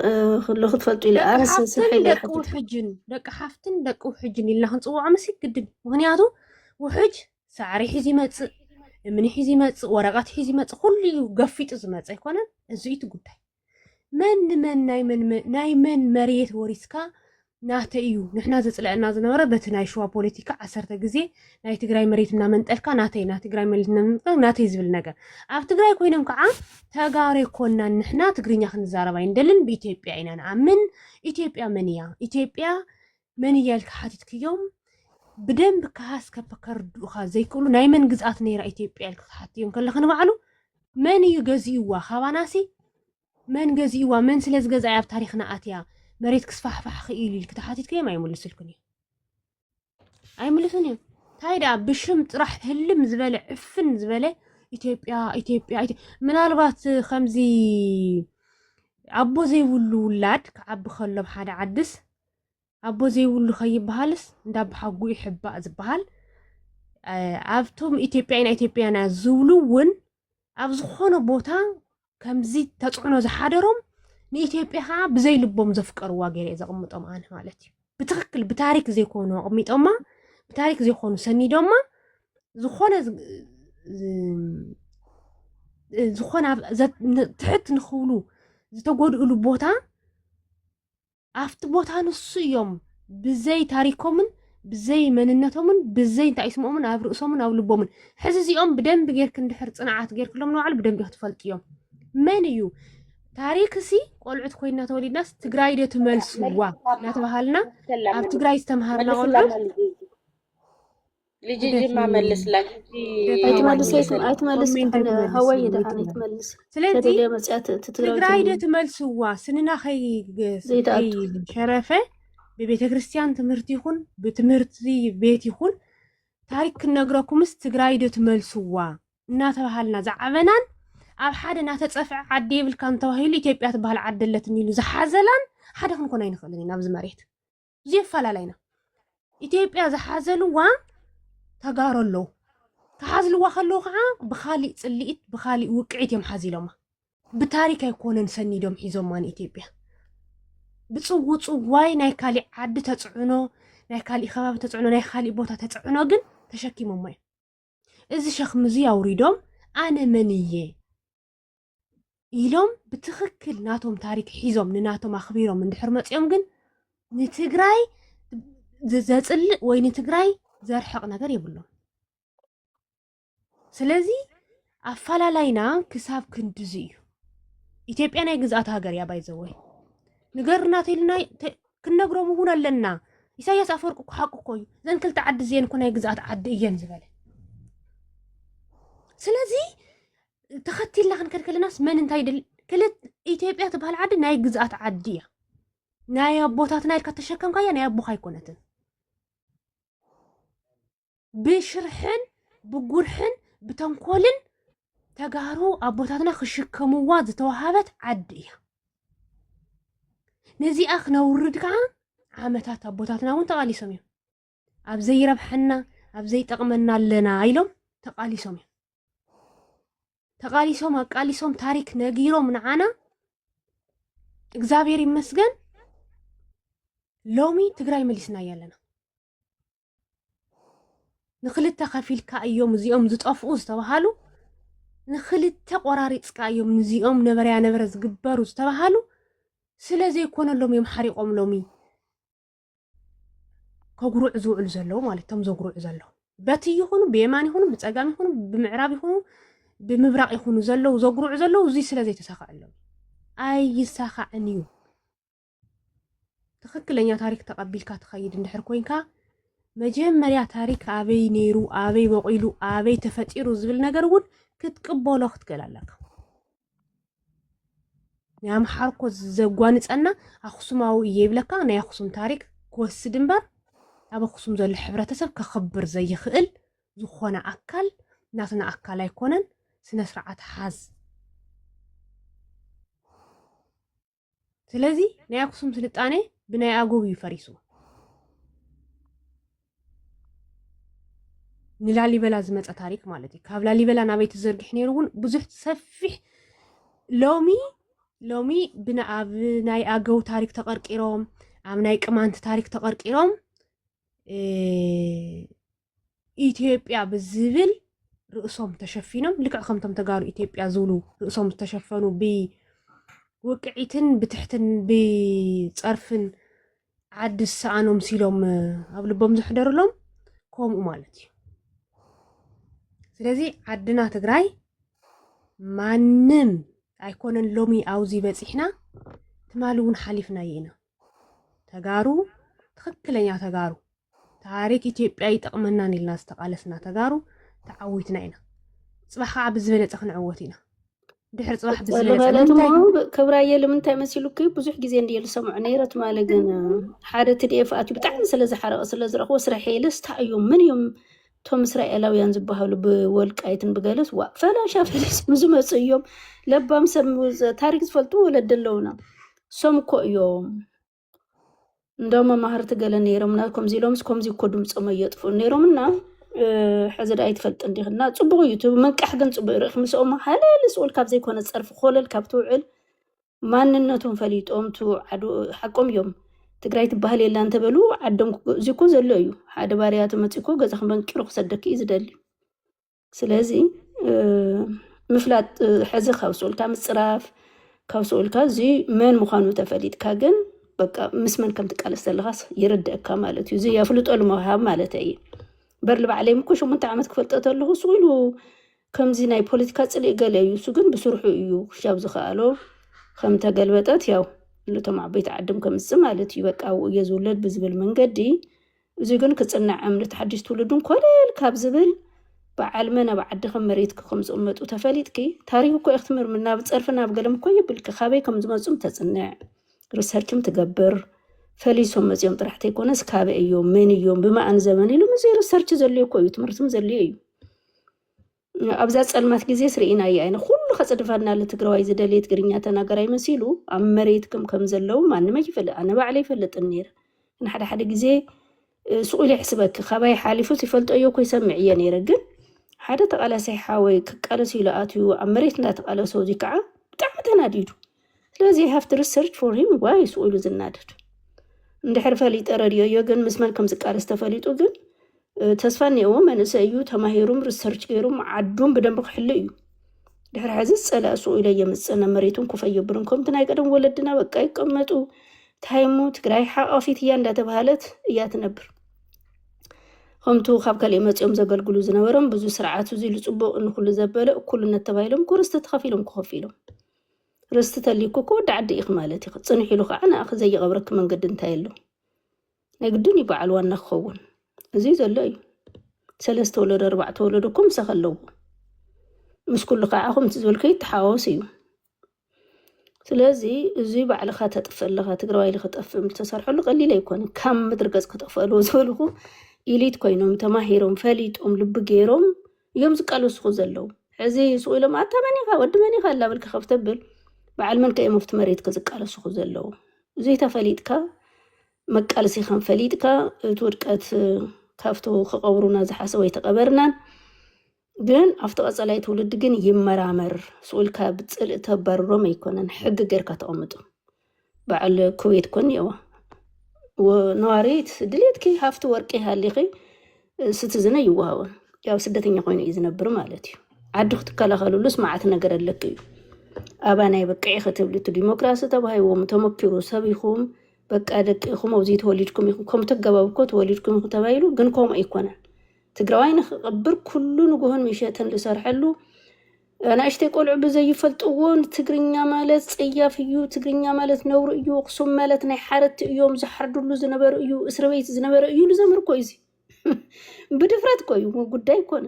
[SPEAKER 3] خلو خطفت إلى أرس سحيل
[SPEAKER 2] دك حفتن دك وحجن اللي هنصوا عمسي قدم وهنياتو وحج سعري حزي مات من حزي مات ورقات حزي مات كل قفيت زمات يكون زيت قداي من نايمن مريت وريسكا ناتيو نحنا زطلعنا زنبره بتناي شوا بوليتيكا 10 غزي ناي تግራይ መሬትና መንጠልካ ናተይ ትግራይ መሬትና መንጠልካ ናተይ ዝብል ነገር ኣብ ትግራይ ኮይኖም ከዓ ተጋሪ ኮና ንሕና ትግርኛ ክንዛረባ ይንደልን በኢትዮጵያ ኢና ንኣምን ኢትዮጵያ መንያ ኢትዮጵያ መንያ ልክሓቲትክዮም ብደንብ ካስ ከፈከርዱኻ ዘይክሉ ናይ መን ግዛት ነይራ ኢትዮጵያ ልክሓቲዮም ከለኽን ባዕሉ መን እዩ ገዚእዋ ኻባናሲ መን ገዚእዋ መን ስለዝገዛያ ኣብ ታሪኽና ኣትያ مريت كسفحفح خيلي كتحاتي كيما يملس الكنيا أي ملسني تايدا بشمت راح هلم زبالة عفن زبالة إثيوبيا من أربعة خمسي عبو زي ولو ولاد عب خلو بحدا عدس عبو زي ولو خيب بهالس نداب حقو يحب أزبهال عفتهم إثيوبيا أنا زولون عفزخونو بوتا كمزي تطعنو زحادرهم نيتيبيا بزي لبوم زفكر واغير اذا قمطم انا مالتي بتخكل بتاريخ زي كونو قميطما بتاريخ زي كونو سني دوما زخونه تحت نخولو زتغودلو بوتا افت بوتا نص يوم بزي تاريخهم بزي مننتهم بزي انت اسمهم اب رؤسهم او لبوم حززيهم بدنب غير كندحر صنعات غير كلهم نوعل بدنب يتفلطيهم منيو تاريخسي قلعت كوينا تولي ناس تقراي دي تملسوا لا تبهالنا اب تقراي استمهرنا قلعت
[SPEAKER 5] لجي ما ملس لك
[SPEAKER 3] ايتملس هواي دحان يتملس
[SPEAKER 2] سلازي تقراي دي تملسوا سننا خي شرفه ببيت كريستيان تمرتي يكون بتمرتي بيت يكون تاريخ نغركمس تقراي دي تملسوا እና ተባሃልና زعبنان ኣብ ሓደ ናተጸፍዕ ዓዲ ይብል ካን ተባሂሉ ኢትዮጵያ ትበሃል ዓደለትን ኢሉ ዝሓዘላን ሓደ ክንኮን ኣይንኽእልን ኢና ኣብዚ መሬት ዝፈላለይና ኢትዮጵያ ዝሓዘልዋ ተጋሩ ኣለዉ ተሓዝልዋ ከለዉ ከዓ ብኻሊእ ጽልኢት ብኻሊእ ውቅዒት እዮም ሓዚሎማ ብታሪክ ኣይኮነን ሰኒዶም ሒዞማን ኢትዮጵያ ብጽውጽዋይ ናይ ካሊእ ዓዲ ተጽዕኖ ናይ ካሊእ ከባቢ ተጽዕኖ ናይ ካሊእ ቦታ ተጽዕኖ ግን ተሸኪሞማ እዮም እዚ ሸኽሚ እዚ ኣውሪዶም ኣነ መንየ ኢሎም ብትኽክል ናቶም ታሪክ ሒዞም ንናቶም ኣኽቢሮም እንድሕር መጽኦም ግን ንትግራይ ዘጽልእ ወይ ንትግራይ ዘርሕቕ ነገር የብሎም ስለዚ ኣፈላላይና ክሳብ ክንድዚ እዩ ኢትዮጵያ ናይ ግዛት ሃገር እያ ባይዘወይ ንገርና ተይልና ክንነግሮም እውን ኣለና ኢሳያስ ኣፈወርቂ ኩሓቁ ኮዩ ዘን ክልተ ዓዲ እዚአን እኮ ናይ ግዛት ዓዲ እየን ዝበለ ስለዚ تختيل لخن كل الناس من انتي دل كلت إثيوبيا تبهال عاد ناي جزءات عادية ناي بوتات ناي كتشكم كيا ناي بوخاي كونتن بشرحن بجرحن بتنقولن تجارو أبوتاتنا خشكموا واز توهبت عادية نزي أخنا وردك عامتات أبوتاتنا وانت غالي سميو أبزي ربحنا أبزي تقمنا لنا إلهم تقاليسهم أقاليسهم تاريخ نجيرو من عنا إجزابير مسجن لومي تقرأي مليسنا يلنا نخلت خفيل كأيوم زيوم زت أفوز تبهالو نخلت قراري كأيوم زيوم نبريا نبرز جبارو تبهالو سلازي يكون اللومي محرقهم لومي كقروع زوعل زلوا مالتهم زقروع زلوا باتي يخونوا بيمان يخونوا بتساقام يخونوا بمعراب يخونوا بمبرق يخونوا زلوا وزقروع زلوا وزي سلازي تساقع اللومي أي ساقع أنيو تخكلنيا تاريخ تقبل كاتخيد اندحر كوينكا مجمريا تاريخ أبي نيرو أبي بقيلو أبي تفتيرو زبل نقرون كتقبولو ختقلالك نعم حركو زقوانت أنا أخصماو يبلكا أنا يخصم تاريخ كوس دنبر أبا خصم زل حبرتسب كخبر زي خقل زخونا أكل ناسنا أكل يكونن سنسرعات حاز سلازي ناي أخصم سلطاني بناي أقو يفريسو نلالي بلا زمت تاريخ مالتي كابلالي بلا نابيت الزرق حنيرون بزح تسفح لومي بناي أقو تاريخ تقرقيروم عمناي كمان تاريخ تقرقيروم إثيوبيا بالزبل رؤسهم تشفينهم لك خمتم تقارو إثيوبيا زولو رؤسهم تشفنوا بوقعيتن بتحتن بصرفن عد السعنهم سيلهم أبلبهم زحدر لهم كوم مالتي سلازي عدنا تقراي مانم أيكونن لومي أوزي بس تمالون حليفنا ينا تقارو تخكلن تقارو تاريخ إثيوبيا يتقمنا نلناس تقالسنا تقارو تعويتنا إنا صباح عب الزبالة تخنعوتينا دحر صباح
[SPEAKER 3] بالزبالة كبرايا لمن تمثيلو كي بزح جزين ديال سمع نيرة مالجنا حارة TDF أتو بتاع سلازة حارة سلازة رخو سرحي لست يوم من يوم توم إسرائيل ينزبها له بولك أيتن بجلس فلا شاف مزمة يوم لبام سم تاريخ فلتو ولا دلونا سمكو يوم ندوما مهارت قال نيرمنا كم زي كودم صميت فنيرمنا حزر أيت فلت عندي خنا صبغ يوتيوب من كحجن صبغ رخ مسؤوم حلال سؤال كاب زي كون تصرف خلل كاب توعل ما ننتهم فليت تو عدو حقهم يوم تقرأي تبهلي اللي أنت بلو عدم زيكو زلوا حدا باريات متسكو جز خمن كيرو صدقي إزدلي سلازي مفلات حزر خوسول كام الصراف خوسول كازي من مخانو تفليت كاجن بقى مسمن كم تقالس لغاس يرد كمالته زي يفلط الموهاب مالتي برلب عليهم كل شو من تعمد كفلت له سويلو كم زيناي بوليتيكا صلي قاليو سجن بسرحو يو شاب زخالو خم تقلبتات ياو اللي تمع بيت عدم كم السمالتي بقى أو يزولد بزبل من قدي زي كن كتصنع عمل تحدث تولدون كل الكاب زبل بعلمنا بعد خمريتك خمس أمت وتفليتكي تاريخك يختمر منا بتصرفنا بقلم كوي بالكخابي كم زمان تصنع رسالتهم تقبر فليسهم مزيوم طرح تيكون اسكاب ايوم من يوم بما ان زماني لو مزي رسالتي زليو كوي تمرتم زليو ابزات صلمات غزي سرينا يعني كل خصدفنا لتግራዋይ زدليت ግርኛ ተናገራይ መሲሉ ኣብ መሬትኩም ከም ዘለው ማንንም ይፈልጥ ኣነ ባዕለይ ይፈልጥ ነይረ ንሓደ ሓደ ግዜ ሱቁል ይሕስበክ خباي ሓሊፉ ሲፈልጦ እዩ ኮይ ሰምዕየ ነይረ ግን ሓደ ተቃላሳይ ሓወይ ክቃለስ ኢሉ ኣትዩ ኣብ መሬት እንዳተቃለሰው ዚ ከዓ ብጣዕሚ ተናዲዱ ስለዚህ you have to research for him why ሱቁል ዝናደድ እንድሕር ፈሊጠ ረድዮ ግን ምስመን ከም ዝቃለስ ተፈሊጡ ግን ተስፋኔው መንሰዩ ተማሂሩም ሪሰርች ገይሩም ዓዱም በደንብ ክሕል እዩ ድሕር ሕዚ ፀላ ሱቁል የምጽነ መሬቱን ኩፈየብሩን ከም ትናይ ቀደም ወለድና በቃ ይቀመጡ ታይሙ ትግራይ ሓቃፊት እያ እንዳተባሃለት እያ ትነብር ከምቱ ካብ ከልእ መጽኦም ዘገልግሉ ዝነበሮም ብዙ ስርዓቱ ዝሉ ጽቡቕ እንኩሉ ዘበለ እኩልነት ተባሂሎም ኩርስተ ተኸፊሎም ክኸፊሎም ርስተ ተሊኩ ኮድ ዓዲ ኢኽ ማለት ይኽ ጽንሕ ኢሉ ከዓ ንኣኺ ዘይቀብረክ መንገዲ እንታይ ኣሎ ነግድን ይበዓል ዋና ክኸውን እዚ ዘሎ እዩ ሰለስተ ወለዶ ኣርባዕተ ወለዶኩም ሰኸለዎ ምስ ኩሉ ከዓ ከምቲ ዝበልከይ ተሓዋወስ እዩ ስለዚ እዚ ባዕልኻ ተጥፈለኻ ትግራዋይ ልኽጠፍም ተሰርሐሉ ቀሊል ኣይኮነን ካብ ምድሪ ገጽ ክጠፍአልዎ ዝበልኹ ኢሊት ኮይኖም ተማሂሮም ፈሊጦም ልቢ ገይሮም እዮም ዝቃለስኹ ዘለው ሕዚ ስኢሎም ኣታመኒኻ ወዲ መኒኻ ላብልካ ከፍተብል በዓል መንከ የመፍት መሬት ከዝቃለስኹ ዘለው እዚ ተፈሊጥካ መቃለሲ ከም ፈሊጥካ ትውድቀት ካብቶ ከቀብሩና ዝሓሰበ ይተቀበርናን ግን ኣፍቶ ቀጻላይ ትውልድ ግን ይመራመር ስኡልካ ብጽልእ ተባርሮም ኣይኮነን ሕጊ ጌርካ ተቐምጡ በዓል ኩዌት ኮን የዋ ወነዋሪት ድሌትኪ ሃፍቲ ወርቂ ሃሊኺ ስትዝነ ይወሃወን ያው ስደተኛ ኮይኑ እዩ ዝነብር ማለት እዩ ዓዲ ክትከላኸሉሉስ መዓት ነገር ኣለክ እዩ ኣባናይ በቅዒ ክትብልቱ ዲሞክራሲ ተባሂዎም ተመኪሩ ሰቢኹም በቃ ደቂኹም ኣብዙ ተወሊድኩም ኢኹም ከም ተገባብኮ ተወሊድኩም ኢኹም ተባሂሉ ግን ከምኡ ኣይኮነን ትግራዋይ ንኽቕብር ኩሉ ንጉሆን ምሸተን ዝሰርሐሉ ንእሽተይ ቆልዑ ብዘይፈልጥዎን ትግርኛ ማለት ጽያፍ እዩ ትግርኛ ማለት ነውሩ እዩ ኣኽሱም ማለት ናይ ሓረት እዮም ዝሓርዱሉ ዝነበሩ እዩ እስር ቤት ዝነበረ እዩ ዝዘምር ኮ እዚ ብድፍረት ኮ እዩ ጉዳይ ኮነ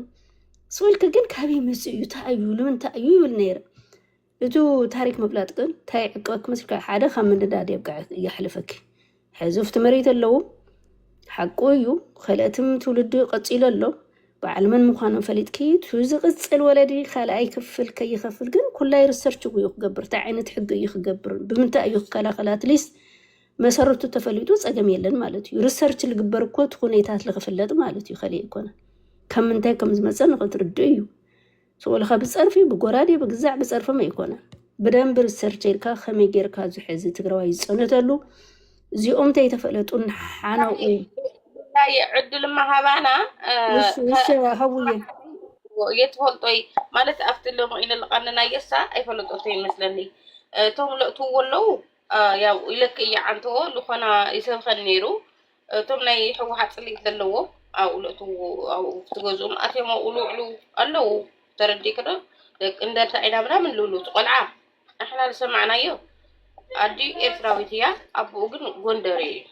[SPEAKER 3] ስኡልክ ግን ካበይ መጽእ እዩ ታዩ ንምንታይ እዩ ይብል ነይረ እቱ ታሪክ መፍላጥ ግን ታይ ዕቅበክ መስልካ ሓደ ካብ ምንዳድ የብቃዕ ይሕልፈክ ሕዙፍቲ መሬት ኣለዎ ሓቁ እዩ ከልእትም ትውልዲ ቀፂሉ ኣሎ بعلمن مخانن فليتكي تزقصل ولدي خلاي كفل كي يخفل كن كلها ريسيرش يخبر تاع عينت حق يخبر بمنتا يخكلا خلات ليس مسرته تفليتو صقم يلن مالتي ريسيرش لغبر كو تخونيتات لغفلت مالتي خلي يكون كم منتا كم زمصن قترديو سو لخ بصرفي بغورادي بغزع بصرف ما يكون بدن بريسيرش يلكا خمي غيركا زحز تግራዋይ ይጸነተሉ እዚኦም ተይተፈለጡን ሓናው
[SPEAKER 5] يعدل المهابانا
[SPEAKER 3] وش هوية
[SPEAKER 5] يتفلطي مالت أفتلهم إلى القننا يسا أي فلطوتين مثلني توم لقتو ولو يا إلك يعنتو لخنا يسوي خنيرو توم ناي حو حصلي دلو أو لقتو أو تجوزون أتي ما أولو علو ألو تردي كده إن ده تعينا بنا من لولو تقلع إحنا سمعنا يو أدي إفراويتيا أبو جن غندري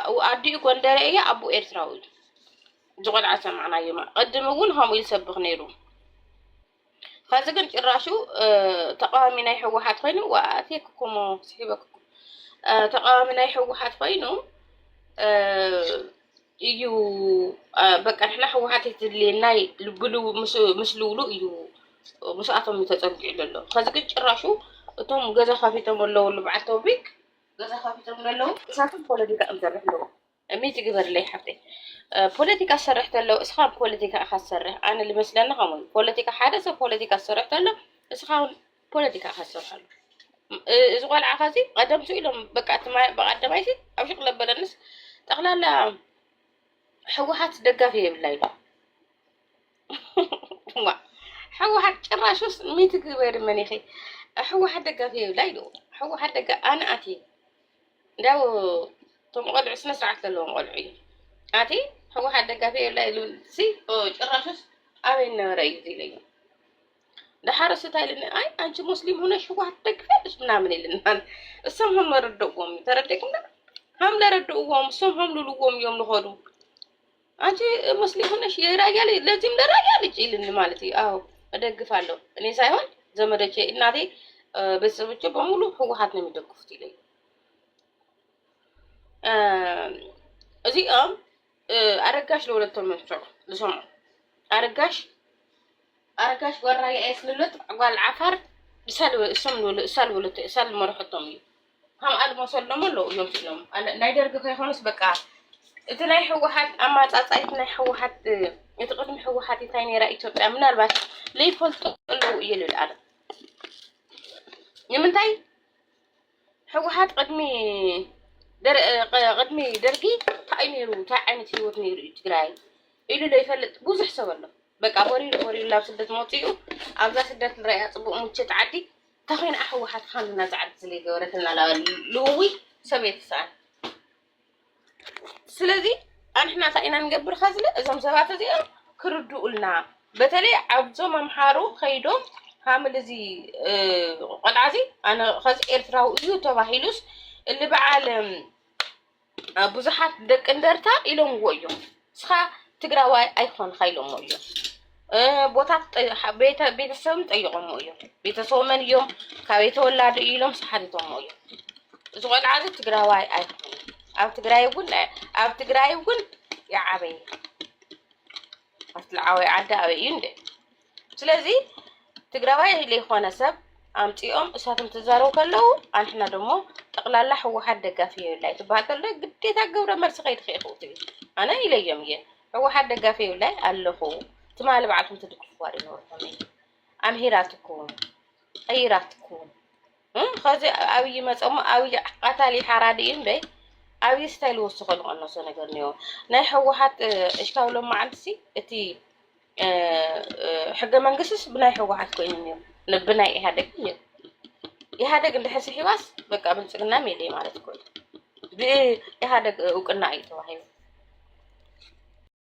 [SPEAKER 5] وأدي غندري أبو إفراوي جوال عسى معنا يما قدمون هم يسبق نيرو خازقن جراشو تقامنا يحو حد فينو وأتيكم سحبكم تقامنا يحو حد فينو يو بقى احنا حو حد تدلينا لبلو مسلولو يو مساعتهم يتسجع له خازقن جراشو توم جزا خفيتهم ولا بعتوا بيك جزا خفيتهم له ساعتهم بوليتيكا أمزرح له ميتي قبر لي حفتي بوليتيكا سرحت له إسخان بوليتيكا أخذ سرح أنا اللي مثلنا خمون بوليتيكا حادثة بوليتيكا سرحت له إسخان بوليتيكا أخذ سرح له إزغال عخازي قدم سئلهم بقعت ما بقدم عيسي أو شغل بدنس تقلال حوحات دقافية بالليل حوحات شراشوس ميتي قبر منيخي حوحات دقافية بالليل حوحات دقا أنا أتي داو توم قلع سنة ساعة لهم قلعي أتي هو حد كافيه لا يلون سي جراشوس أبين رئيسي لي ده حارس تايلن أي أنت مسلم هنا شو واحد تكفيش بنعمل لنا السم هم ردوهم تردكم ده هم لا ردوهم سم هم لولوهم يوم نخرو أنت مسلم هنا شيء راجع لازم ده راجع لجيلن مالتي أو أدق فالو إني سايون زمان ده شيء نادي بس بتشوف بعمله هو حد نمدقفتي لي أزي أرجعش لولد المشروع لسمع أرجعش ورا يأس لولد قال عفر سال مرح الطمي هم قال ما سلموا له يوم سلم أنا نايدر كي خلاص بقى إتناي هو حد أما تأتينا هو حد يتقدم هو حد ثاني رأيته من الباس ليه فلت له يلو الآن يمنتاي هو حد قدمي قدمي درجي تاينيرو تاعنتي وتنيرو تግራይ ኢሉ ለይፈልጥ ብዙሕ ሰብ ኣሎ በቃ ወሪሩ ላብ ስደት ሞፅኡ ኣብዛ ስደት ንሪኣ ፅቡቕ ሙቸት ዓዲ ተኸይን ኣሕወሓት ካንና ዝዓዲ ስለይገበረትና ልውዊ ሰብ የተሰኣል ስለዚ ኣንሕና እንታይ ኢና ንገብር ኸዝለ እዞም ሰባት እዚኦም ክርድኡልና በተለይ ዓብዞም ኣምሓሩ ከይዶም ሃምል እዚ ቆልዓዚ ኣነ ኸዚ ኤርትራዊ እዩ ተባሂሉስ اللي بعالم بزحات دك اندرتا إلهم ويوم سخا تقراواي أيخون خيلهم ويوم بوتات بيت السوم تيقوم ويوم بيت السومن يوم كبيت ولاد إلهم سحرتهم ويوم زغل عادة تقراواي أيخون أو تقراي يقول يا عبي أطلعوا عدا أبي يندي سلازي تقراواي اللي خوانا سب أمتيهم ساتم تزارو كله أنحنا دمو تقلال حو حد كافيه لا تبعت له قديت أجبر مرس غير خير خوتي أنا إليهم يه هو حد قافي ولا اللهو تمال بعضهم تدكفوا على نور فمي أمهراتكم أيراتكم خذ أوي مسأم أوي قتالي حرادين بي أوي ستايل وسخن قلنا سنة قرنيو نحو حت إشكاله مع عدسي إتي حاجة منقصش بناي هو حت كوينيو نبناي هذاك هذاك اللي حس حواس بقى بنسقنا ميلي مالتكم بي هذاك وكنا أيتوا هاي